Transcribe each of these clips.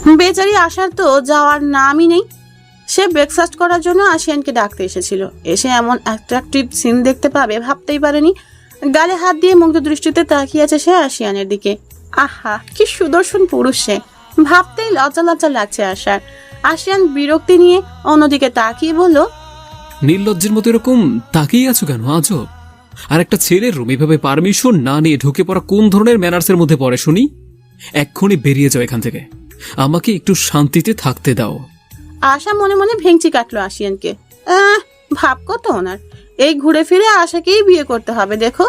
বেচারি আসার তো যাওয়ার নামই নেই। সে ব্রেকফাস্ট করার জন্য আশিয়ানকে ডাকতে এসেছিল। এসে এমন অ্যাট্রাকটিভ সিন দেখতে পাবে ভাবতেই পারেনি। গালে হাত দিয়ে মুগ্ধ দৃষ্টিতে তাকিয়ে আছে সে আশিয়ানের দিকে। আহা, কি সুদর্শন পুরুষ সে! ভাবতেই লজ্জা লজ্জা লাগছে আশার। আশিয়ান বিরক্তি নিয়ে অন্যদিকে তাকিয়ে বলল, নির্লজ্জের মতো এরকম তাকিয়ে আছো কেন? আজব। আর একটা ছেলের রুম এভাবে পারমিশন না নিয়ে ঢুকে পড়া কোন ধরনের ম্যানার্সের মধ্যে পড়ে শুনি? এক্ষুনি বেরিয়ে যাও এখান থেকে, আমাকে একটু শান্তিতে থাকতে দাও। আশা মনে মনে ভেঙচি কাটলো আশিয়ানকে। ভাব কত ওনার! এই ঘুরে ফিরে আশাকেই বিয়ে করতে হবে দেখো।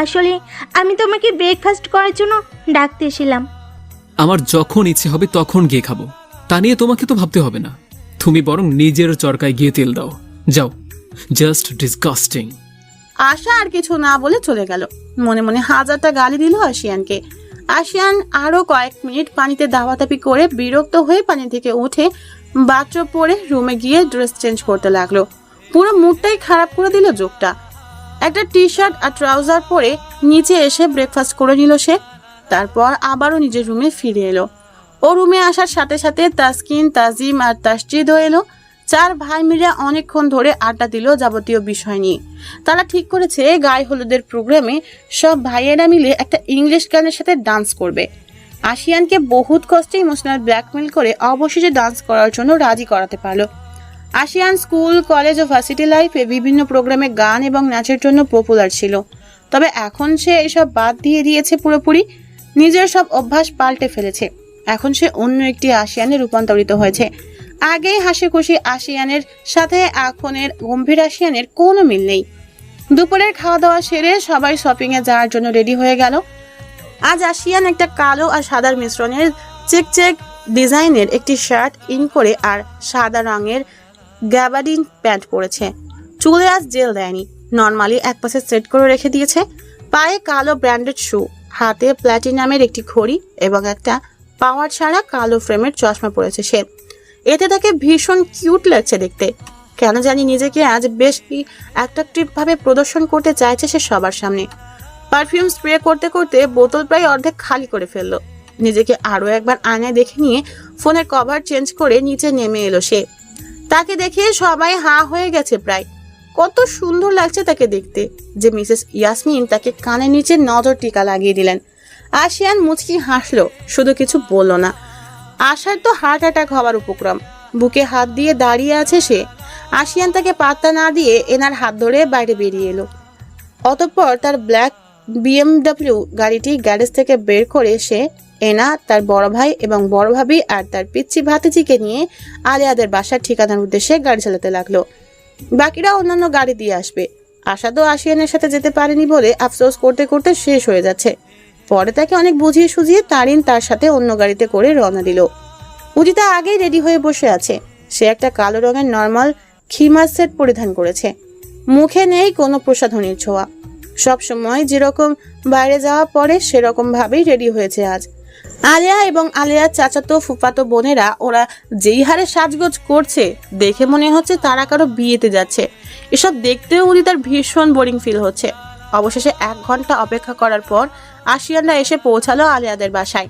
আসলে আমি তোমাকে ব্রেকফাস্ট করার জন্য ডাকতে এসেছিলাম। আমার যখন ইচ্ছে হবে তখন গিয়ে খাবো, তা নিয়ে তোমাকে তো ভাবতে হবে না। তুমি বরং নিজের চরকায় গিয়ে তেল দাও, যাও। Just disgusting. আশা আর কিছু না বলে চলে গেল। মনে মনে হাজারটা গালি দিল আশিয়ানকে। আশিয়ান আরো কয়েক মিনিট পানিতে দাপাদাপি করে বিরক্ত হয়ে পানি থেকে উঠে বাথরুম পরে রুমে গিয়ে ড্রেস চেঞ্জ করতে লাগলো। পুরো মুডটাই খারাপ করে দিল যোগটা। একটা টি শার্ট আর ট্রাউজার পরে নিচে এসে ব্রেকফাস্ট করে নিল সে। তারপর আবারও নিজের রুমে ফিরে এলো। ও রুমে আসার সাথে সাথে তাসকিন, তাজিম আর তাসজিদও এলো। চার ভাই মিলে অনেকক্ষণ ধরে আড্ডা দিল যাবতীয় বিষয় নিয়ে। তারা ঠিক করেছে গায়ে হলুদের প্রোগ্রামে সব ভাইয়েরা মিলে একটা ইংলিশ গানের সাথে ডান্স করবে। আশিয়ানকে বহুত কষ্টে ইমোশনাল ব্ল্যাকমেল করে অবশেষে ডান্স করার জন্য রাজি করাতে পারলো। আশিয়ান স্কুল, কলেজ ও ভার্সিটি লাইফে বিভিন্ন প্রোগ্রামে গান এবং নাচের জন্য পপুলার ছিল। তবে এখন সে এসব বাদ দিয়ে দিয়েছে পুরোপুরি। নিজের সব অভ্যাস পাল্টে ফেলেছে। এখন সে অন্য একটি আশিয়ানে রূপান্তরিত হয়েছে। আগেই হাসি খুশি আশিয়ানের সাথে এখনের গম্ভীর আশিয়ানের কোনো মিল নেই। দুপুরের খাওয়া দাওয়া সেরে সবাই শপিং এ যাওয়ার জন্য রেডি হয়ে গেল। আজ আশিয়ান একটা কালো আর সাদার মিশ্রণের চেক চেক ডিজাইনের একটি শার্ট ইন করে আর সাদা রঙের গ্যাবার্ডিন প্যান্ট পরেছে। চুলে আজ জেল দেয়নি, নর্মালি এক পাশে সেট করে রেখে দিয়েছে। পায়ে কালো ব্র্যান্ডেড শু, হাতে প্ল্যাটিনামের একটি ঘড়ি এবং একটা পাওয়ার ছাড়া কালো ফ্রেমের চশমা পরেছে সে। এতে তাকে ভীষণ কিউট লাগছে দেখতে। কেন জানি নিজেকে আজ বেশ অ্যাট্রাকটিভ ভাবে প্রদর্শন করতে চাইছে সে সবার সামনে। পারফিউম স্প্রে করতে করতে বোতল প্রায় অর্ধেক খালি করে ফেললো। নিজেকে আরো একবার আয়নায় দেখে নিয়ে ফোনের কভার চেঞ্জ করে নিচে নেমে এলো সে। তাকে দেখে সবাই হাঁ হয়ে গেছে প্রায়। কত সুন্দর লাগছে তাকে দেখতে যে মিসেস ইয়াসমিন তাকে কানের নিচে নজর টিকা লাগিয়ে দিলেন। আশিয়ান মুচকি হাসলো, শুধু কিছু বলল না। আশার তো হার্ট অ্যাটাক হওয়ার উপক্রম। বুকে হাত দিয়ে দাঁড়িয়ে আছে সে। আশিয়ান তাকে পাত্তা না দিয়ে এনার হাত ধরে বাইরে বেরিয়ে এলো। অতঃপর তার ব্ল্যাক BMW গাড়িটি গ্যারেজ থেকে বের করে সে এনা, তার বড় ভাই এবং বড় ভাবি আর তার পিচ্চি ভাতিজিকে নিয়ে আলিয়াদের বাসার ঠিকানার উদ্দেশ্যে গাড়ি চালাতে লাগলো। বাকিরা অন্যান্য গাড়ি দিয়ে আসবে। আশা তো আশিয়ানের সাথে যেতে পারেনি বলে আফসোস করতে করতে শেষ হয়ে যাচ্ছে। পরে তাকে অনেক বুঝিয়ে সুঝিয়ে তারিন তার সাথে অন্য গাড়িতে করে রওনা দিল। উদিতা আগেই রেডি হয়ে বসে আছে। সে একটা কালো রঙের নর্মাল খিমার সেট পরিধান করেছে। মুখে নেই কোনো প্রসাধনীর ছোঁয়া। সব সময় যেরকম বাইরে যাওয়া পরে সেরকম ভাবেই রেডি হয়েছে আজ। আলিয়া এবং আলিয়ার চাচাতো ফুফাতো বোনেরা ওরা যেই হারে সাজগোজ করছে দেখে মনে হচ্ছে তারা কারো বিয়েতে যাচ্ছে। এসব দেখতেও উদিতার ভীষণ বোরিং ফিল হচ্ছে। অবশেষে 1 ঘন্টা অপেক্ষা করার পর আশিয়ানরা এসে পৌঁছালো আলিয়াদের বাসায়।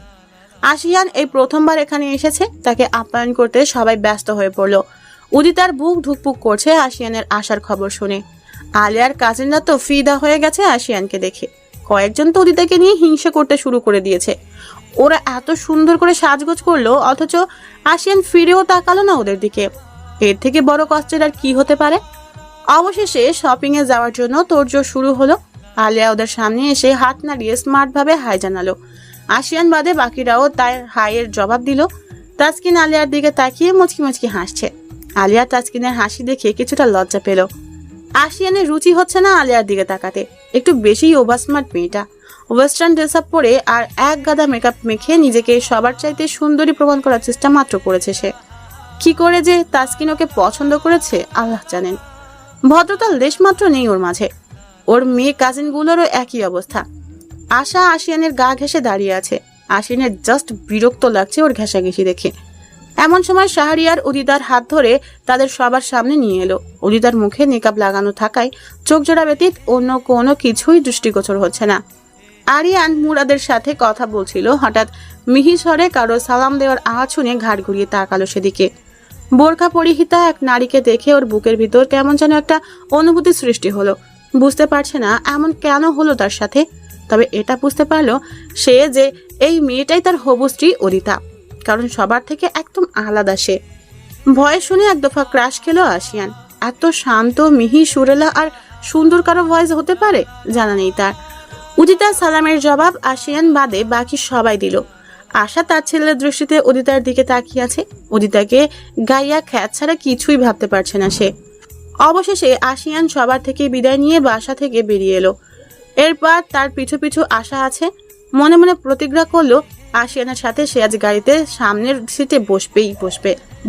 আশিয়ান এই প্রথমবার এখানে এসেছে। তাকে আপ্যায়ন করতে সবাই ব্যস্ত হয়ে পড়লো। উদিতার বুক ধুকপুক করছে আশিয়ানের আসার খবর শুনে। আলিয়ার কাজিনরা তো ফিদা হয়ে গেছে আশিয়ানকে দেখে। কয়েকজন তো উদিতাকে নিয়ে হিংসা করতে শুরু করে দিয়েছে। ওরা এত সুন্দর করে সাজগোজ করলো অথচ আশিয়ান ফিরেও তাকালো না ওদের দিকে। এর থেকে বড় কষ্টের আর কি হতে পারে। অবশেষে শপিং এ যাওয়ার জন্য তোড়জোড় শুরু হলো। আলিয়া ওদের সামনে এসে হাত নাড়িয়ে স্মার্ট ভাবে হাই জানালো। আশিয়ান বাদে বাকিরাও তার হাইয়ের জবাব দিল। তাসকিন আলিয়ার দিকে তাকিয়ে মুচকি মুচকি হাসছে। আলিয়া তাসকিনের হাসি দেখে কিছুটা লজ্জা পেল। আশিয়ানের রুচি হচ্ছে না আলিয়ার দিকে তাকাতে। একটু বেশি ওভার স্মার্ট মেয়েটা। ওয়েস্টার্ন ড্রেস আপ পরে আর এক গাদা মেকআপ মেখে নিজেকে সবার চাইতে সুন্দরী প্রমাণ করার চেষ্টা মাত্র করেছে সে। কি করে যে তাসকিন ওকে পছন্দ করেছে আল্লাহ জানেন। ভদ্রতার লেশ মাত্র নেই ওর মাঝে। ওর মেয়ে কাজিনগুলোরও একই অবস্থা। আশা আশিয়ানের গা ঘেঁষে দাঁড়িয়ে আছে। আশিয়ানের জাস্ট বিরক্ত লাগছে ওর ঘেঁষাঘেঁষি দেখে। এমন সময় শাহরিয়ার উদিতার হাত ধরে তাদের সবার সামনে নিয়ে এলো। উদিতার মুখে নিকাব লাগানো থাকায় চোখ জোড়া ব্যতীত অন্য কোনো কিছুই দৃষ্টিগোচর হচ্ছে না। আরিয়ান মুরাদের সাথে কথা বলছিল, হঠাৎ মিহি স্বরে কারো সালাম দেওয়ার আওয়াজ শুনে ঘাড় ঘুরিয়ে তাকালো সেদিকে। বোরকা পরিহিতা এক নারীকে দেখে ওর বুকের ভিতর কেমন যেন একটা অনুভূতি সৃষ্টি হলো। বুঝতে পারছে না এমন কেন হলো তার সাথে, তবে এটা বুঝতে পারলো সে যে এই মেয়েটাই তার হবু স্ত্রী অরিতা, কারণ সবার থেকে একদম আলাদা সে। ভয় শুনে এক দফা ক্রাশ খেলো আশিয়ান। এত শান্ত, মিহি, সুরেলা আর সুন্দর কারো ভয়েস হতে পারে জানা নেই তার। উদিতার সালামের জবাব আশিয়ান বাদে বাকি সবাই দিল। আশা তার ছেলের দৃষ্টিতে উদিতার দিকে তাকিয়ে আছে। উদিতাকে গাইয়া খ্যাত ছাড়া কিছুই ভাবতে পারছে না সে। অবশেষে আশিয়ান সবার থেকে বিদায় নিয়ে বাসা থেকে বেরিয়ে এলো। এরপর তার পিছু পিছু আশা আছে। মনে মনে প্রতিজ্ঞা করলো আশিয়ানের সাথে সে আজ গাড়িতে সামনের সিটে বসবে,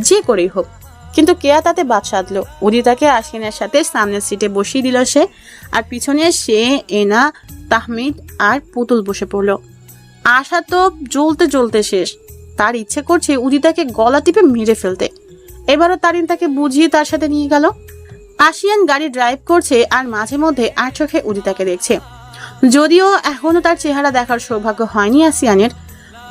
যে করেই হোক। কিন্তু কেয়া তাতে বাদ সাধলো। উদিতাকে আশিয়ানের সাথে সামনের সিটে বসিয়ে দিল সে, আর পিছনে সে, এনা, তাহমিদ আর পুতুল বসে পড়লো। আশা তো জ্বলতে জ্বলতে শেষ। তার ইচ্ছে করছে উদিতাকে গলা টিপে মেরে ফেলতে। এবারও তারিন তাকে বুঝিয়ে তার সাথে নিয়ে গেল। আশিয়ান গাড়ি ড্রাইভ করছে আর মাঝে মধ্যে আর চোখে উদিতাকে দেখছে। যদিও এখনো তার চেহারা দেখার সৌভাগ্য হয়নি আসিয়ানের।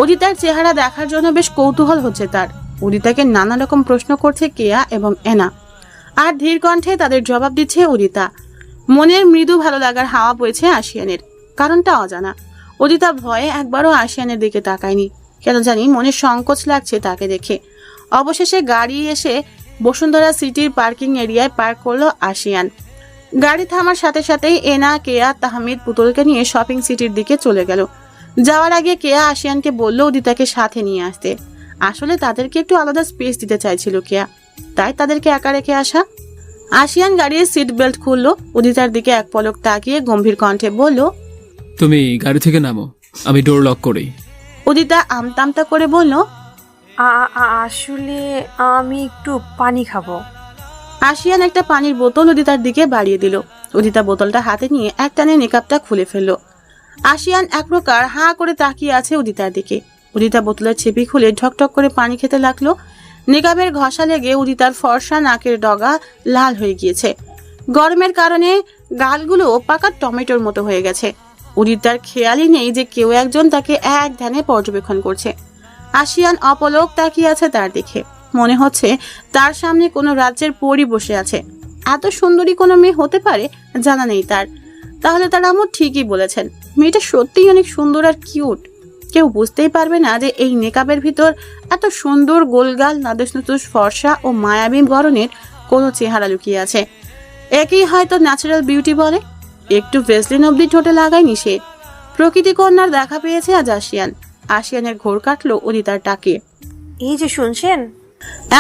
উদিতার চেহারা দেখার জন্য বেশ কৌতূহল হচ্ছে তার। উদিতাকে নানা রকম প্রশ্ন করছে কেয়া এবং এনা, আর ধীর কণ্ঠে তাদের জবাব দিচ্ছে উদিতা। মনের মৃদু ভালো লাগার হাওয়া বইছে আশিয়ানের। কারণটা অজানা। উদিতা ভয়ে একবারও আশিয়ানের দিকে তাকায়নি। কেন জানি মনের সংকোচ লাগছে তাকে দেখে। অবশেষে গাড়ি এসে বসুন্ধরা সিটির পার্কিং এরিয়ায় পার্ক করলো আশিয়ান। গাড়ি থামার সাথে সাথেই এনা, কেয়া, তাহমিদ, পুতুলকে নিয়ে শপিং সিটির দিকে চলে গেল। যাওয়ার আগে কেয়া আশিয়ানকে বলল উদিতাকে সাথে নিয়ে আসতে। আসলে তাদেরকে একটু আলাদা স্পেস দিতে চাইছিল কেয়া, তাই তাদেরকে একা রেখে আসা। আশিয়ান গাড়ির সিট বেল্ট খুললো। উদিতার দিকে এক পলক তাকিয়ে গম্ভীর কণ্ঠে বলল, তুমি গাড়ি থেকে নামো, আমি ডোর লক করি। উদিতা আমতামতা করে বলল, আসলে আমি একটু পানি খাবো। আশিয়ান একটা পানির বোতল উদিতার দিকে বাড়িয়ে দিল। উদিতা বোতলটা হাতে নিয়ে একটানে নিকাবটা খুলে ফেললো। আশিয়ান এক প্রকার হাঁ করে তাকিয়ে আছে উদিতার দিকে। উদিতা বোতলের ছিপি খুলে ঠকঠক করে পানি খেতে লাগলো। নিকাবের ঘষা লেগে উদিতার ফর্সা নাকের ডগা লাল হয়ে গিয়েছে। গরমের কারণে গালগুলো পাকা টমেটোর মতো হয়ে গেছে। উদিতার খেয়ালই নেই যে কেউ একজন তাকে এক ধ্যানে পর্যবেক্ষণ করছে। আশিয়ান অপলক তাকিয়ে আছে তার দিকে। মনে হচ্ছে তার সামনে কোনো রাজ্যের পরী বসে আছে। এত সুন্দরী কোনো মেয়ে হতে পারে জানা নেই তার। তাহলে তার আম্মু ঠিকই বলেছেন, মেয়েটা সত্যিই অনেক সুন্দর আর কিউট। কেউ বুঝতেই পারবে না যে এই নেকাবের ভিতর এত সুন্দর গোলগাল, নাদুস নুদুস, ফর্সা ও মায়াবী গড়নের কোনো চেহারা লুকিয়ে আছে। একই হয়তো ন্যাচারাল বিউটি বলে। একটু ভেসলিন অব্দি ঠোঁটে লাগায়নি সে। প্রকৃতি কন্যার দেখা পেয়েছে আজ আশিয়ান। আশিয়ানের ঘোর কাটলো উদিতার ডাকে। এই যে শুনছেন,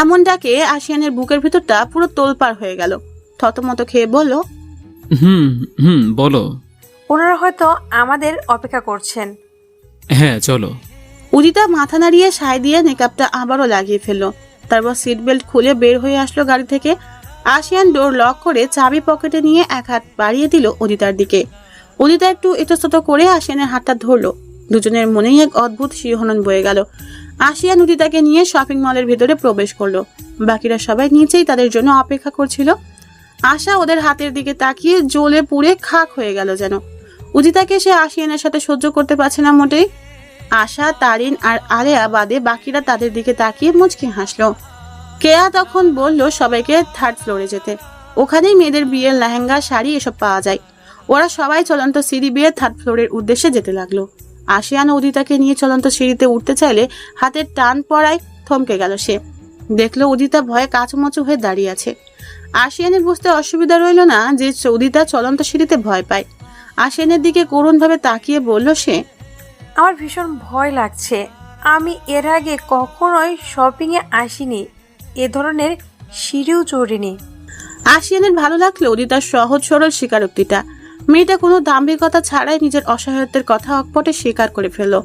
এমন ডাকে আশিয়ানের বুকের ভিতরটা পুরো তোলপাড় হয়ে গেল। থতমত খেয়ে বলল, হুম হুম বলো। ওনারা হয়তো আমাদের অপেক্ষা করছেন। হ্যাঁ চলো। উদিতা মাথা নাড়িয়ে সায় দিয়ে মেকআপটা আবারও লাগিয়ে ফেললো। তারপর সিট বেল্ট খুলে বের হয়ে আসলো গাড়ি থেকে। আশিয়ান ডোর লক করে চাবি পকেটে নিয়ে এক হাত বাড়িয়ে দিল উদিতার দিকে। উদিতা একটু ইতস্তত করে আশিয়ানের হাতটা ধরলো। দুজনের মনেই এক অদ্ভুত শিহরণ বয়ে গেল। আশিয়ান উদিতাকে নিয়ে শপিং মলের ভেতরে প্রবেশ করলো। বাকিরা সবাই নিচেই তাদের জন্য অপেক্ষা করছিল। আশা ওদের হাতের দিকে তাকিয়ে জ্বলে পুড়ে খাক হয়ে গেল যেন। উদিতাকে সে আশিয়ানের সাথে সহ্য করতে পারছে না মোটেই। আশা, তারিন আর আলেয়া বাদে বাকিরা তাদের দিকে তাকিয়ে মুচকি হাসলো। কেয়া তখন বলল সবাইকে থার্ড ফ্লোরে যেতে। ওখানেই মেয়েদের বিয়ের লেহেঙ্গা, শাড়ি এসব পাওয়া যায়। ওরা সবাই চলন্ত সিঁড়ি বেয়ে থার্ড ফ্লোরের উদ্দেশ্যে যেতে লাগলো। আশিয়ান উদিতাকে নিয়ে চলন্ত সিঁড়িতে উঠতে চাইলে হাতের টান পড়ায় থমকে গেল সে। দেখলো উদিতা ভয়ে কাচুমাচু হয়ে দাঁড়িয়ে আছে। আশিয়ানের বুঝতে অসুবিধা রইল না যে উদিতা চলন্ত সিঁড়িতে ভয় পায়। আশিয়ানের দিকে করুণভাবে তাকিয়ে বলল সে, আমার ভীষণ ভয় লাগছে। আমি এর আগে কখনোই শপিংয়ে আসিনি, এ ধরনের সিঁড়িও চড়িনি। আশিয়ানের ভালো লাগলো উদিতার সহজ সরল স্বীকারোক্তিটা। মেয়েটা কোনো দাম্ভিকতা ছাড়াই নিজের অসহায়ত্বের কথা অকপটে স্বীকার করে ফেললো।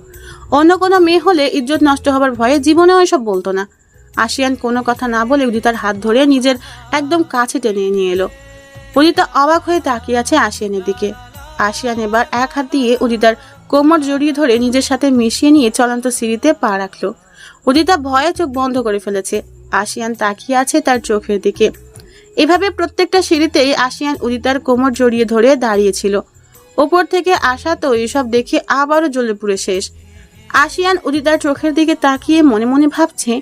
অন্য কোনো মেয়ে হলে ইজ্জত নষ্ট হবার ভয়ে জীবনেও এসব বলতো না। আশিয়ান কোনো কথা না বলে উদিতার হাত ধরে নিজের একদম কাছে টেনে নিয়ে এলো। উদিতা অবাক হয়ে তাকিয়ে আছে আশিয়ানের দিকে। আশিয়ান এবার এক হাত দিয়ে উদিতার কোমর জড়িয়ে ধরে নিজের সাথে মিশিয়ে নিয়ে চলন্ত সিঁড়িতে পা রাখলো। উদিতা ভয়ে চোখ বন্ধ করে ফেলেছে। আশিয়ান তাকিয়ে আছে তার চোখের দিকে। এভাবে প্রত্যেকটা সিঁড়িতেই আশিয়ান উদিতার কোমর জড়িয়ে ধরে দাঁড়িয়েছিল। ওপর থেকে আসা তো এসব দেখে আবারও জ্বলে পুড়ে শেষ। আশিয়ান উদিতার চোখের দিকে তাকিয়ে মনে মনে ভাবছে,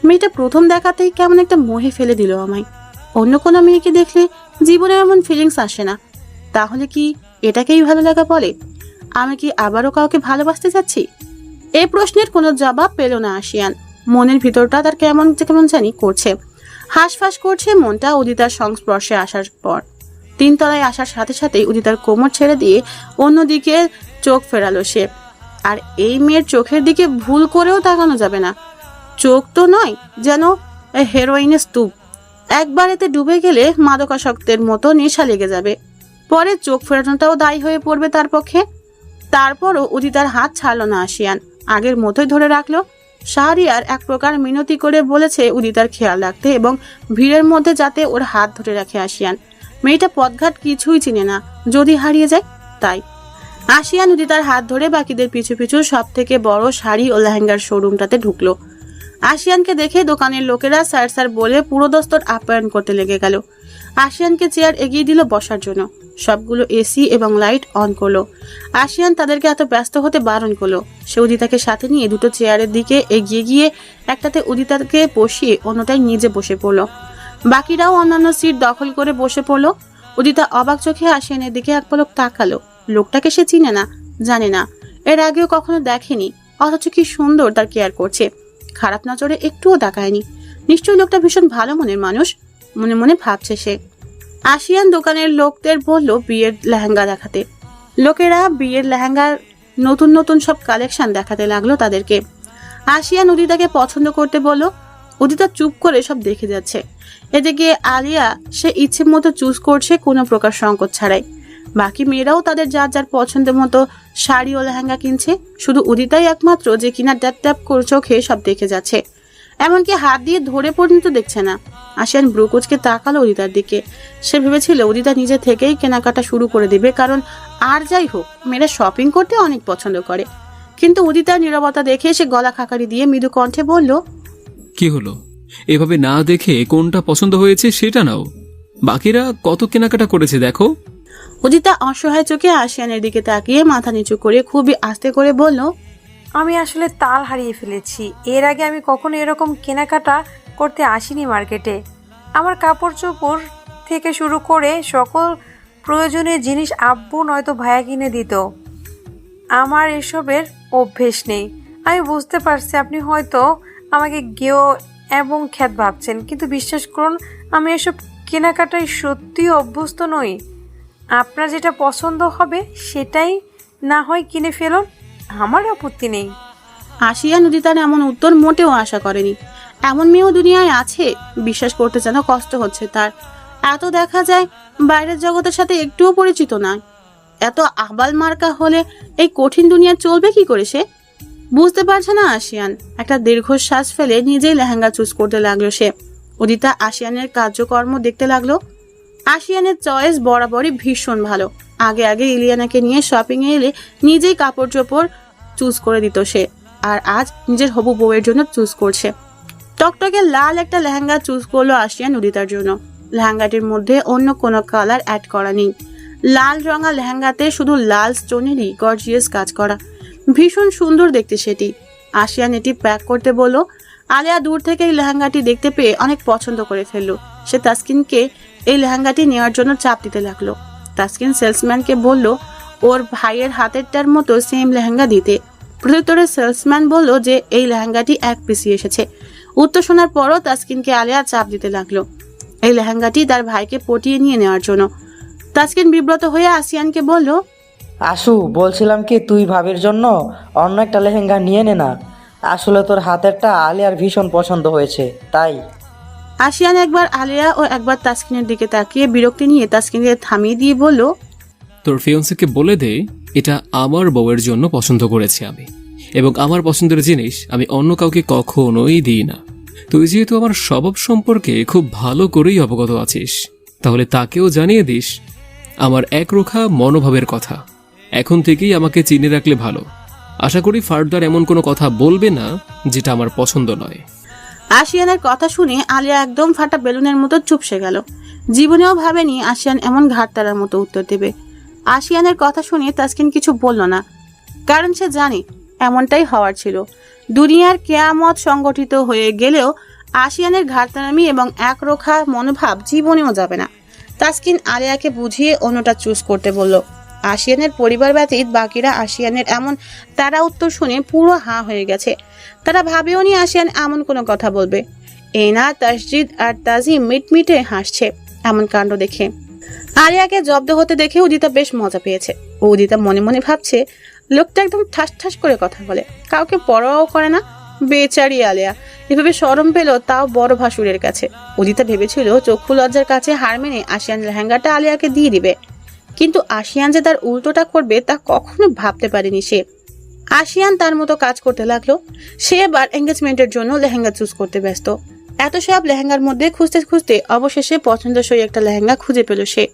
মেয়েটা প্রথম দেখাতেই কেমন একটা মোহে ফেলে দিল আমায়। অন্য কোনো মেয়েকে দেখলে জীবনে এমন ফিলিংস আসে না, তাহলে কি এটাকেই ভালো লাগা বলে? আমি কি আবারও কাউকে ভালোবাসতে চাচ্ছি? এই প্রশ্নের কোনো জবাব পেল না আশিয়ান। মনের ভিতরটা তার কেমন জানি করছে, হাঁসফাঁস করছে মনটা উদিতার সংস্পর্শে আসার পর। 3 তলায় আসার সাথে সাথেই উদিতার কোমর ছেড়ে দিয়ে অন্যদিকে চোখ ফেরালো সে। আর এই মেয়ের চোখের দিকে ভুল করেও তাকানো যাবে না। চোখ তো নয়, যেন হেরোইনের স্তূপ। একবার এতে ডুবে গেলে মাদকাসক্তের মতো নেশা লেগে যাবে, পরে চোখ ফেরানোটাও দায়ী হয়ে পড়বে তার পক্ষে। তারপরও উদিতার হাত ছাড়লো না আশিয়ান, আগের মতোই ধরে রাখলো। শাহরিয়ার এক প্রকার মিনতি করে বলেছে উদিতার খেয়াল রাখতে এবং ভিড়ের মধ্যে যাতে ওর হাত ধরে রাখে আশিয়ান। মেয়েটা পথঘাট কিছুই চিনে না, যদি হারিয়ে যায় তাই। আশিয়ান উদিতার হাত ধরে বাকিদের পিছু পিছু সব থেকে বড় শাড়ি ও লেহেঙ্গার শোরুমটাতে ঢুকলো। আশিয়ানকে দেখে দোকানের লোকেরা স্যার স্যার বলে পুরোদস্তর আপ্যায়ন করতে লেগে গেল। আশিয়ানকে চেয়ার এগিয়ে দিল বসার জন্য। সবগুলো এসি এবং লাইট অন করলো। আশিয়ান তাদেরকে এত ব্যস্ত হতে বারণ করলো। সে উদিতাকে সাথে নিয়ে দুটো চেয়ারের দিকে এগিয়ে গিয়ে একটাতে উদিতাকে বসিয়ে অন্যটায় নিজে বসে পড়লো। বাকিরাও অন্যান্য সিট দখল করে বসে পড়লো। উদিতা অবাক চোখে আশিয়ানের দিকে এক পলক তাকালো। লোকটাকে সে চিনে না, জানে না, এর আগেও কখনো দেখেনি, অথচ কি সুন্দর তার কেয়ার করছে। খারাপ নজরে একটুও তাকায়নি। নিশ্চয়ই লোকটা ভীষণ ভালো মনের মানুষ, মনে মনে ভাবছে সে। আশিয়ান দোকানের লোকদের বলল বিয়ের লেহেঙ্গা দেখাতে। লোকেরা বিয়ের লেহেঙ্গার নতুন নতুন সব কালেকশন দেখাতে লাগলো তাদেরকে। আশিয়ান উদিতাকে পছন্দ করতে বলল। উদিতা চুপ করে সব দেখে যাচ্ছে। এদিকে আলিয়া সে ইচ্ছে মতো চুজ করছে কোনো প্রকার সংকোচ ছাড়াই। বাকি মেয়েরাও তাদের যার যার পছন্দের মতো শাড়ি ও লেহেঙ্গা কিনছে। শুধু উদিতাই একমাত্র যে কিনা ট্যাপ ট্যাপ করে চোখে সব দেখে যাচ্ছে, এমনকি হাত দিয়ে ধরে পর্যন্ত দেখছে না। আশিয়ান ব্রুকুচকে তাকালো উদিতার দিকে। সে ভেবেছিল উদিতা নিজে থেকেই কেনাকাটা শুরু করে দিবে, কারণ আর যাই হোক মেয়েরা শপিং করতে অনেক পছন্দ করে। কিন্তু উদিতার নীরবতা দেখে সে গলা খাকারি দিয়ে মৃদু কণ্ঠে বলল, কি হলো? এভাবে না দেখে কোনটা পছন্দ হয়েছে সেটা নাও। বাকিরা কত কেনাকাটা করেছে দেখো। উদিতা অসহায় চোখে আশিয়ানের দিকে তাকিয়ে মাথা নিচু করে খুবই আস্তে করে বলল, আমি আসলে তাল হারিয়ে ফেলেছি। এর আগে আমি কখনো এরকম কেনাকাটা করতে আসিনি মার্কেটে। আমার কাপড় চোপড় থেকে শুরু করে সকল প্রয়োজনীয় জিনিস আব্বু নয়তো ভাইয়া কিনে দিত। আমার এসবের অভ্যেস নেই। আমি বুঝতে পারছি আপনি হয়তো আমাকে গেও এবং খ্যাত ভাবছেন, কিন্তু বিশ্বাস করুন আমি এসব কেনাকাটায় সত্যিই অভ্যস্ত নই। আপনার যেটা পছন্দ হবে সেটাই না হয় কিনে ফেলুন, আমার আপত্তি নেই। আশিয়ান উদিতার এমন উত্তর মোটেও আশা করেনি। এমন মেয়েও দুনিয়ায় আছে, বিশ্বাস করতে যেন কষ্ট হচ্ছে তার। এত দেখা যায় বাইরের জগতের সাথে একটুও পরিচিত নয়। এত আবাল মার্কা হলে এই কঠিন দুনিয়া চলবে কি করে সে? বুঝতে পারছে না আশিয়ান। একটা দীর্ঘশ্বাস ফেলে নিজেই লেহেঙ্গা চুজ করতে লাগলো সে। উদিতা আশিয়ানের কার্যকর্ম দেখতে লাগলো। আশিয়ানের চয়েস বরাবরই ভীষণ ভালো। আগে আগে ইলিয়ানাকে নিয়ে শপিং এ এলে নিজেই কাপড় চোপড় চুজ করে দিত সে, আর আজ নিজের হবু বউয়ের জন্য চুজ করছে। টকটকে লাল একটা লেহেঙ্গা চুজ করলো আশিয়ান উদিতার জন্য। লেহেঙ্গাটির মধ্যে অন্য কোনো কালার অ্যাড করা নেই। লাল রঙা লেহেঙ্গাতে শুধু লাল স্টোনেরই গর্জিয়াস কাজ করা, ভীষণ সুন্দর দেখতে সেটি। আশিয়ান এটি প্যাক করতে বলল। আলিয়া দূর থেকে এই লেহেঙ্গাটি দেখতে পেয়ে অনেক পছন্দ করে ফেললো। সে তাসকিনকে এই লেহেঙ্গাটি নেওয়ার জন্য চাপ দিতে লাগলো। তাসকিন সেলসম্যানকে বলল ওর ভাইয়ের হাতেরটার মতো সেম লেহেঙ্গা দিতে। প্রত্যুত্তরে সেলসম্যান বলল যে এই লেহেঙ্গাটি এক পিসি এসেছে। উত্তর শোনার পরও তাসকিনকে আলিয়া চাপ দিতে লাগলো এই লেহেঙ্গাটি তার ভাইকে পটিয়ে নিয়ে নেওয়ার জন্য। তাসকিন বিব্রত হয়ে আসিয়ানকে বলল, আশু, বলছিলাম কি তুই ভাবির জন্য অন্য একটা লেহেঙ্গা নিয়ে নে না। আসলে তোর হাতেরটা আলিয়ার ভীষণ পছন্দ হয়েছে তাই। আসিয়ান একবার আলিয়া ও একবার তাসকিনের দিকে তাকিয়ে বিরক্তি নিয়ে তাসকিনকে থামিয়ে দিয়ে বলল, তোর ফিয়ন্সিকে বলে দে এটা আমার বউয়ের জন্য পছন্দ করেছি আমি, এবং আমার পছন্দের জিনিস আমি অন্য কাউকে কখনোই দিই না। তুই যেহেতু আমার স্বভাব সম্পর্কে খুব ভালো করেই অবগত আছিস, তাহলে তাকেও জানিয়ে দিস আমার একরোখা মনোভাবের কথা। এখন থেকেই আমাকে চিনে রাখলে ভালো। আশা করি ফার্দার এমন কোনো কথা বলবে না যেটা আমার পছন্দ নয়। আশিয়ানের কথা শুনে আলিয়া একদম ফাটা বেলুনের মতো চুপসে গেল। জীবনেও ভাবেনি আশিয়ান এমন ঘাটতারার মতো উত্তর দেবে। আশিয়ানের কথা শুনে তাসকিন কিছু বলল না, কারণ সে জানে এমনটাই হওয়ার ছিল। দুনিয়ার কেয়ামত সংগঠিত হয়ে গেলেও আশিয়ানের ঘাটতারামি এবং একরোখা মনোভাব জীবনেও যাবে না। তাসকিন আলিয়াকে বুঝিয়ে অন্যটা চুজ করতে বলল। আশিয়ানের পরিবার ব্যতীত বাকিরা আশিয়ানের এমন তারা উত্তর শুনে পুরো হাঁ হয়ে গেছে। তারা ভাবেও নি আশিয়ান এমন কোনো কথা বলবে। এনা, তাসজিদ আর তাজিম মিটমিটে হাসছে এমন কাণ্ড দেখে। আলিয়াকে জব্দ হতে দেখে উদিতা বেশ মজা পেয়েছে। উদিতা মনে মনে ভাবছে, লোকটা একদম ঠাস ঠাস করে কথা বলে, কাউকে পরোয়াও করে না। বেচারি আলিয়া এভাবে শরম পেল, তাও বড় ভাসুরের কাছে। উদিতা ভেবেছিল চক্ষু লজ্জার কাছে হার মেনে আশিয়ান লেহেঙ্গাটা আলিয়াকে দিয়ে দিবে, কিন্তু আশিয়ান যে তার উল্টোটা করবে তা কখনো ভাবতে পারেনি সে। আশিয়ান তার মতো কাজ করতে লাগলো। সে এবার এঙ্গেজমেন্টের জন্য লেহেঙ্গা চুজ করতে ব্যস্ত। এত সব লেহেঙ্গার মধ্যে খুঁজতে খুঁজতে অবশেষে পছন্দসই একটা লেহেঙ্গা খুঁজে পেল সে।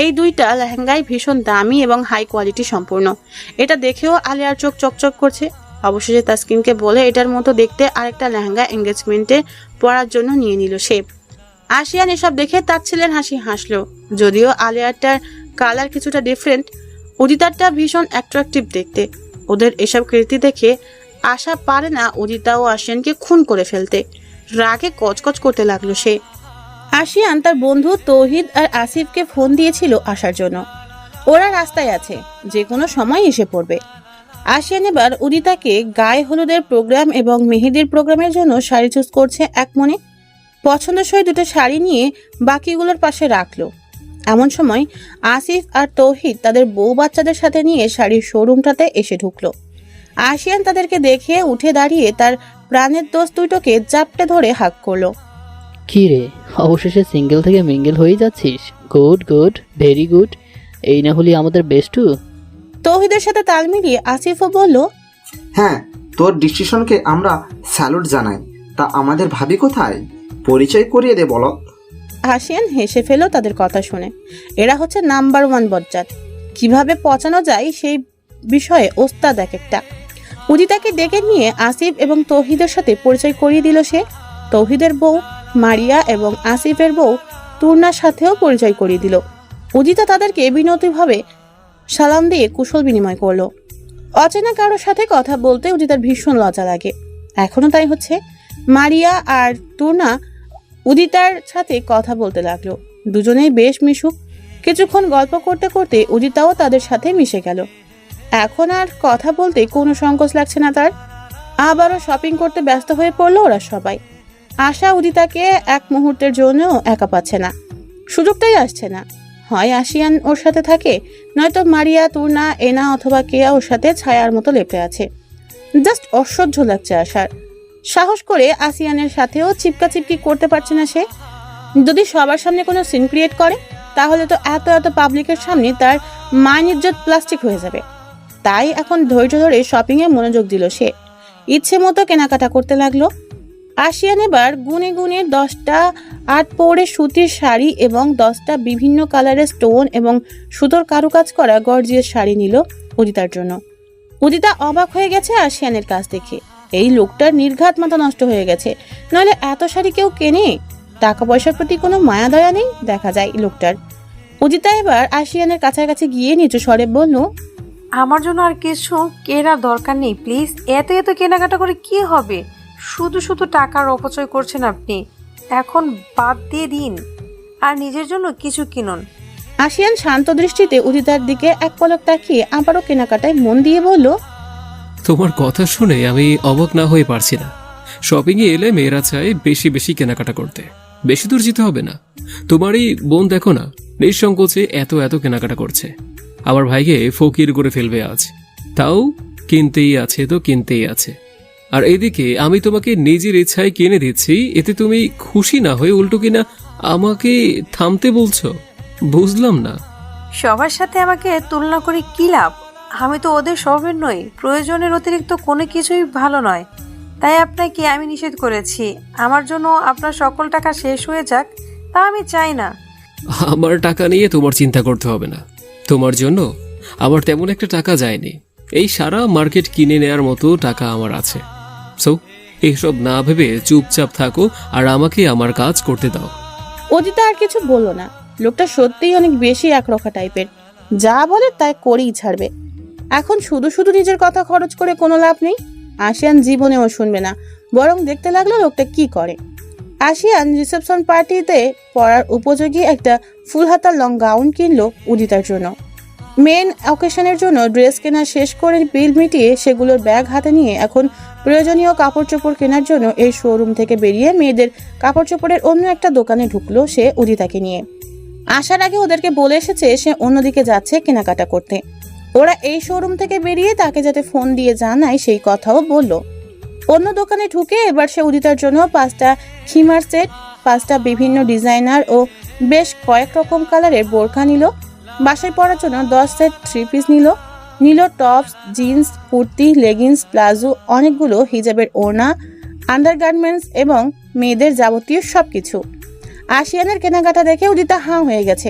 এই দুইটা লেহেঙ্গাই ভীষণ দামি এবং হাই কোয়ালিটি সম্পূর্ণ। এটা দেখেও আলিয়ার চোখ চকচক করছে। অবশেষে তাসকিনকে বলে এটার মতো দেখতে আরেকটা লেহেঙ্গা এঙ্গেজমেন্টে পরার জন্য নিয়ে নিল সে। আশিয়ান এসব দেখে তার ছেলের হাসি হাসলো। যদিও আলিয়ারটার কালার কিছুটা ডিফারেন্ট, উদিতারটা ভীষণ অ্যাট্রাকটিভ দেখতে। ওদের এসব কীর্তি দেখে আশা পারে না উদিতা ও আশিয়ানকে খুন করে ফেলতে। রাগে কচকচ করতে লাগলো সে। আশিয়ান তার বন্ধু তৌহিদ আর আসিফকে ফোন দিয়েছিল আসার জন্য। ওরা রাস্তায় আছে, যে কোনো সময় এসে পড়বে। আশিয়ান এবার উদিতাকে গায়ে হলুদের প্রোগ্রাম এবং মেহেদির প্রোগ্রামের জন্য শাড়ি চুজ করছে এক মনে। পছন্দসই দুটো শাড়ি নিয়ে বাকিগুলোর পাশে রাখলো। এমন সময় আসিফ আর তৌহিদ তাদের বউ বাচ্চাদের সাথে নিয়ে শাড়ির শোরুমটাতে এসে ঢুকলো। আশিয়ান তাদেরকে দেখে উঠে দাঁড়িয়ে তার প্রাণের দোস্ত দুটোকে জাপটে ধরে হাঁক করলো। কি রে, অবশেষে সিঙ্গেল থেকে মিঙ্গেল হয়ে যাচ্ছিস? Good good, very good. এই না হলে আমাদের বেস্টু। তৌহিদের সাথে তাল মিলিয়ে আসিফও বলল, হ্যাঁ, তোর ডিসিশনকে আমরা স্যালুট জানাই। তা আমাদের ভাবি কোথায়? পরিচয় করিয়ে দে বলো। আশিয়ান হেসে ফেল তাদের কথা শুনে। এরা হচ্ছে নাম্বার 1 বজ্জাত। কিভাবে পচানো যায় সেই বিষয়ে ওস্তাদ এক একটা। উদিতাকে ডেকে নিয়ে আসিফ এবং তৌহিদের সাথে পরিচয় করিয়ে দিল সে। তৌহিদের বউ মারিয়া এবং আসিফের বউ তুর্নার সাথেও পরিচয় করিয়ে দিল। উদিতা তাদেরকে বিনতিভাবে সালাম দিয়ে কুশল বিনিময় করলো। অচেনা কারোর সাথে কথা বলতে উদিতার ভীষণ লজ্জা লাগে। এখনো তাই হচ্ছে। মারিয়া আর তুর্না উদিতার সাথে কথা বলতে লাগলো। দুজনেই বেশ মিশুক। কিছুক্ষণ গল্প করতে করতে উদিতাও তাদের সাথে মিশে গেল। এখন আর কথা বলতে কোনো সংকোচ লাগছে না তার। আবারও শপিং করতে ব্যস্ত হয়ে পড়লো ওরা সবাই। আশা উদিতাকে এক মুহূর্তের জন্য একা পাচ্ছে না, সুযোগটাই আসছে না। হয় আশিয়ান ওর সাথে থাকে, নয়তো মারিয়া, তুর্না, এনা অথবা কেয়া ওর সাথে ছায়ার মতো লেপে আছে। জাস্ট অসহ্য লাগছে আশার। সাহস করে আসিয়ানের সাথেও চিপকাচিপকি করতে পারছে না সে। যদি সবার সামনে কোনো সিন ক্রিয়েট করে তাহলে তো এত এত পাবলিকের সামনে তার মান ইজ্জত প্লাস্টিক হয়ে যাবে। তাই এখন ধৈর্য ধরে শপিংয়ে মনোযোগ দিল সে। ইচ্ছে মতো কেনাকাটা করতে লাগলো। আশিয়ান এবার গুনে গুনে 10টা 8 পৌড়ে সুতির শাড়ি এবং 10টা বিভিন্ন কালারের স্টোন এবং সুতোর কারুকাজ করা গর্জিয়াস শাড়ি নিল উদিতার জন্য। উদিতা অবাক হয়ে গেছে আশিয়ানের কাজ দেখে। এই লোকটার নির্ঘাত মাথা নষ্ট হয়ে গেছে, নইলে এত শাড়ি কেউ কেনে? টাকা পয়সার প্রতি কোনো মায়া দয়া নেই দেখা যায় লোকটার। উদিতা এবার আশিয়ানের কাছাকাছি গিয়ে নিচু স্বরে বলল, আমার জন্য আর কিছু কেনার দরকার নেই প্লিজ। এত এত কেনাকাটা করে কি হবে? শুধু শুধু টাকার অপচয় করছেন আপনি। এখন বাদ দিয়ে দিন আর নিজের জন্য কিছু কিনুন। আশিয়ান শান্ত দৃষ্টিতে উদিতার দিকে এক পলক তাকিয়ে আবারও কেনাকাটায় মন দিয়ে বলল, তোমার কথা শুনে আমি অবাক না হয়ে পারছি না। শপিংয়ে এলে মেয়েরা চায় বেশি বেশি কেনাকাটা করতে, বেশি দূর যেতে হবে না। তোমারই বোন দেখো না, নিঃসংকোচে এত এত কেনাকাটা করছে। আমার ভাইকে ফকির করে ফেলবে আজ, তাও কিনতেই আছে তো কিনতেই আছে। আর এদিকে আমি তোমাকে নিজের ইচ্ছায় কিনে দিচ্ছি, এতে তুমি খুশি না হয়ে উল্টো কিনা আমাকে থামতে বলছো? বুঝলাম না। সবার সাথে আমাকে তুলনা করে কি লাভ? আমি তো ওদের স্বভাবের নই। প্রয়োজনের অতিরিক্ত কোনো কিছুই ভালো নয়। তাই আপনাকে আমি নিষেধ করেছি। আমার জন্য আপনার সকল টাকা শেষ হয়ে যাক, তা আমি চাই না। আমার টাকা নিয়ে তোমার চিন্তা করতে হবে না। তোমার জন্য আমার তেমন একটা টাকা যায়নি। এই সারা মার্কেট কিনে নেয়ার মতো টাকা আমার আছে। সো এইসব না ভেবে চুপচাপ থাকো আর আমাকে আমার কাজ করতে দাও। উদিতা আর কিছু বলল না। লোকটা সত্যিই অনেক বেশি একরোখা টাইপের। যা বলে তাই করেই ছাড়বে। এখন শুধু শুধু নিজের কথা খরচ করে কোনো লাভ নেই। আশিয়ান জীবনেও শুনবে না, বরং দেখতে লাগলো লোকটা কি করে। আশিয়ান রিসেপশন পার্টিতে পরার উপযোগী একটা ফুল হাতা লং গাউন কিনলো উদিতার জন্য। মেন অকেশনের জন্য ড্রেস কেনা শেষ করে বিল মিটিয়ে সেগুলোর ব্যাগ হাতে নিয়ে এখন প্রয়োজনীয় কাপড় চোপড় কেনার জন্য এই শোরুম থেকে বেরিয়ে মেয়েদের কাপড় চোপড়ের অন্য একটা দোকানে ঢুকলো সে উদিতাকে নিয়ে। আসার আগে ওদেরকে বলে এসেছে সে অন্যদিকে যাচ্ছে কেনাকাটা করতে। ওরা এই শোরুম থেকে বেরিয়ে তাকে যাতে ফোন দিয়ে জানায় সেই কথাও বলল। অন্য দোকানে ঢুকে এবার সে উদিতার জন্য 5টা খিমার সেট, 5টা বিভিন্ন ডিজাইনার ও বেশ কয়েক রকম কালারের বোরকা নিল। বাসায় পরার জন্য 10 সেট 3 পিস নিল tops, jeans, kurti, leggings, palazzo, অনেকগুলো হিজাবের ওড়না, আন্ডারগার্মেন্টস এবং মেয়েদের যাবতীয় সবকিছু। আশিয়ানের কেনাকাটা দেখে উদিতা হাঁ হয়ে গেছে।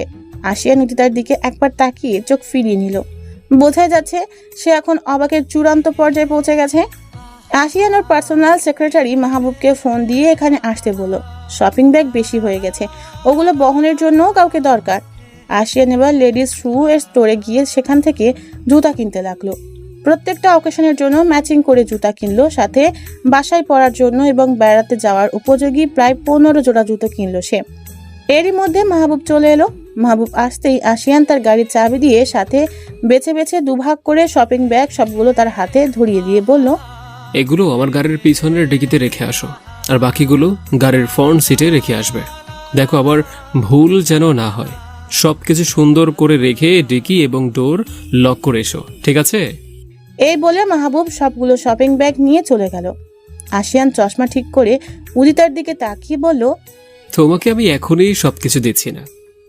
আশিয়ান উদিতার দিকে একবার তাকিয়ে চোখ ফিরিয়ে নিল। বোঝাই যাচ্ছে সে এখন অবাকের চূড়ান্ত পর্যায়ে পৌঁছে গেছে। আশিয়ান ওর পার্সোনাল সেক্রেটারি মাহবুবকে ফোন দিয়ে এখানে আসতে বলল। শপিং ব্যাগ বেশি হয়ে গেছে, ওগুলো বহনের জন্য কাউকে দরকার। আশিয়ান এবার লেডিস শু এর স্টোরে গিয়ে সেখান থেকে জুতা কিনতে লাগলো। প্রত্যেকটা অকেশনের জন্য ম্যাচিং করে জুতা কিনলো, সাথে বাসায় পরার জন্য এবং বেড়াতে যাওয়ার উপযোগী প্রায় 15 জোড়া জুতো কিনলো সে। এরই মধ্যে মাহবুব চলে এলো। মাহবুব আসতেই আশিয়ান তার গাড়ির চাবি দিয়ে সাথে বেছে বেছে দুভাগ করে শপিং ব্যাগ সবগুলো তার হাতে ধরিয়ে দিয়ে বলল, এগুলো আমার গাড়ির পিছনের ডিকিতে রেখে আসো, আর বাকিগুলো গাড়ির ফ্রন্ট সিটে রেখে আসবে। দেখো আবার ভুল যেন না হয়। সবকিছু সুন্দর করে রেখে ডিকি এবং ডোর লক করে এসো, ঠিক আছে? এই বলে মাহবুব সবগুলো শপিং ব্যাগ নিয়ে চলে গেল। আশিয়ান চশমা ঠিক করে উদিতার দিকে তাকিয়ে বলল, তোমাকে আমি এখনই সবকিছু দিচ্ছি না।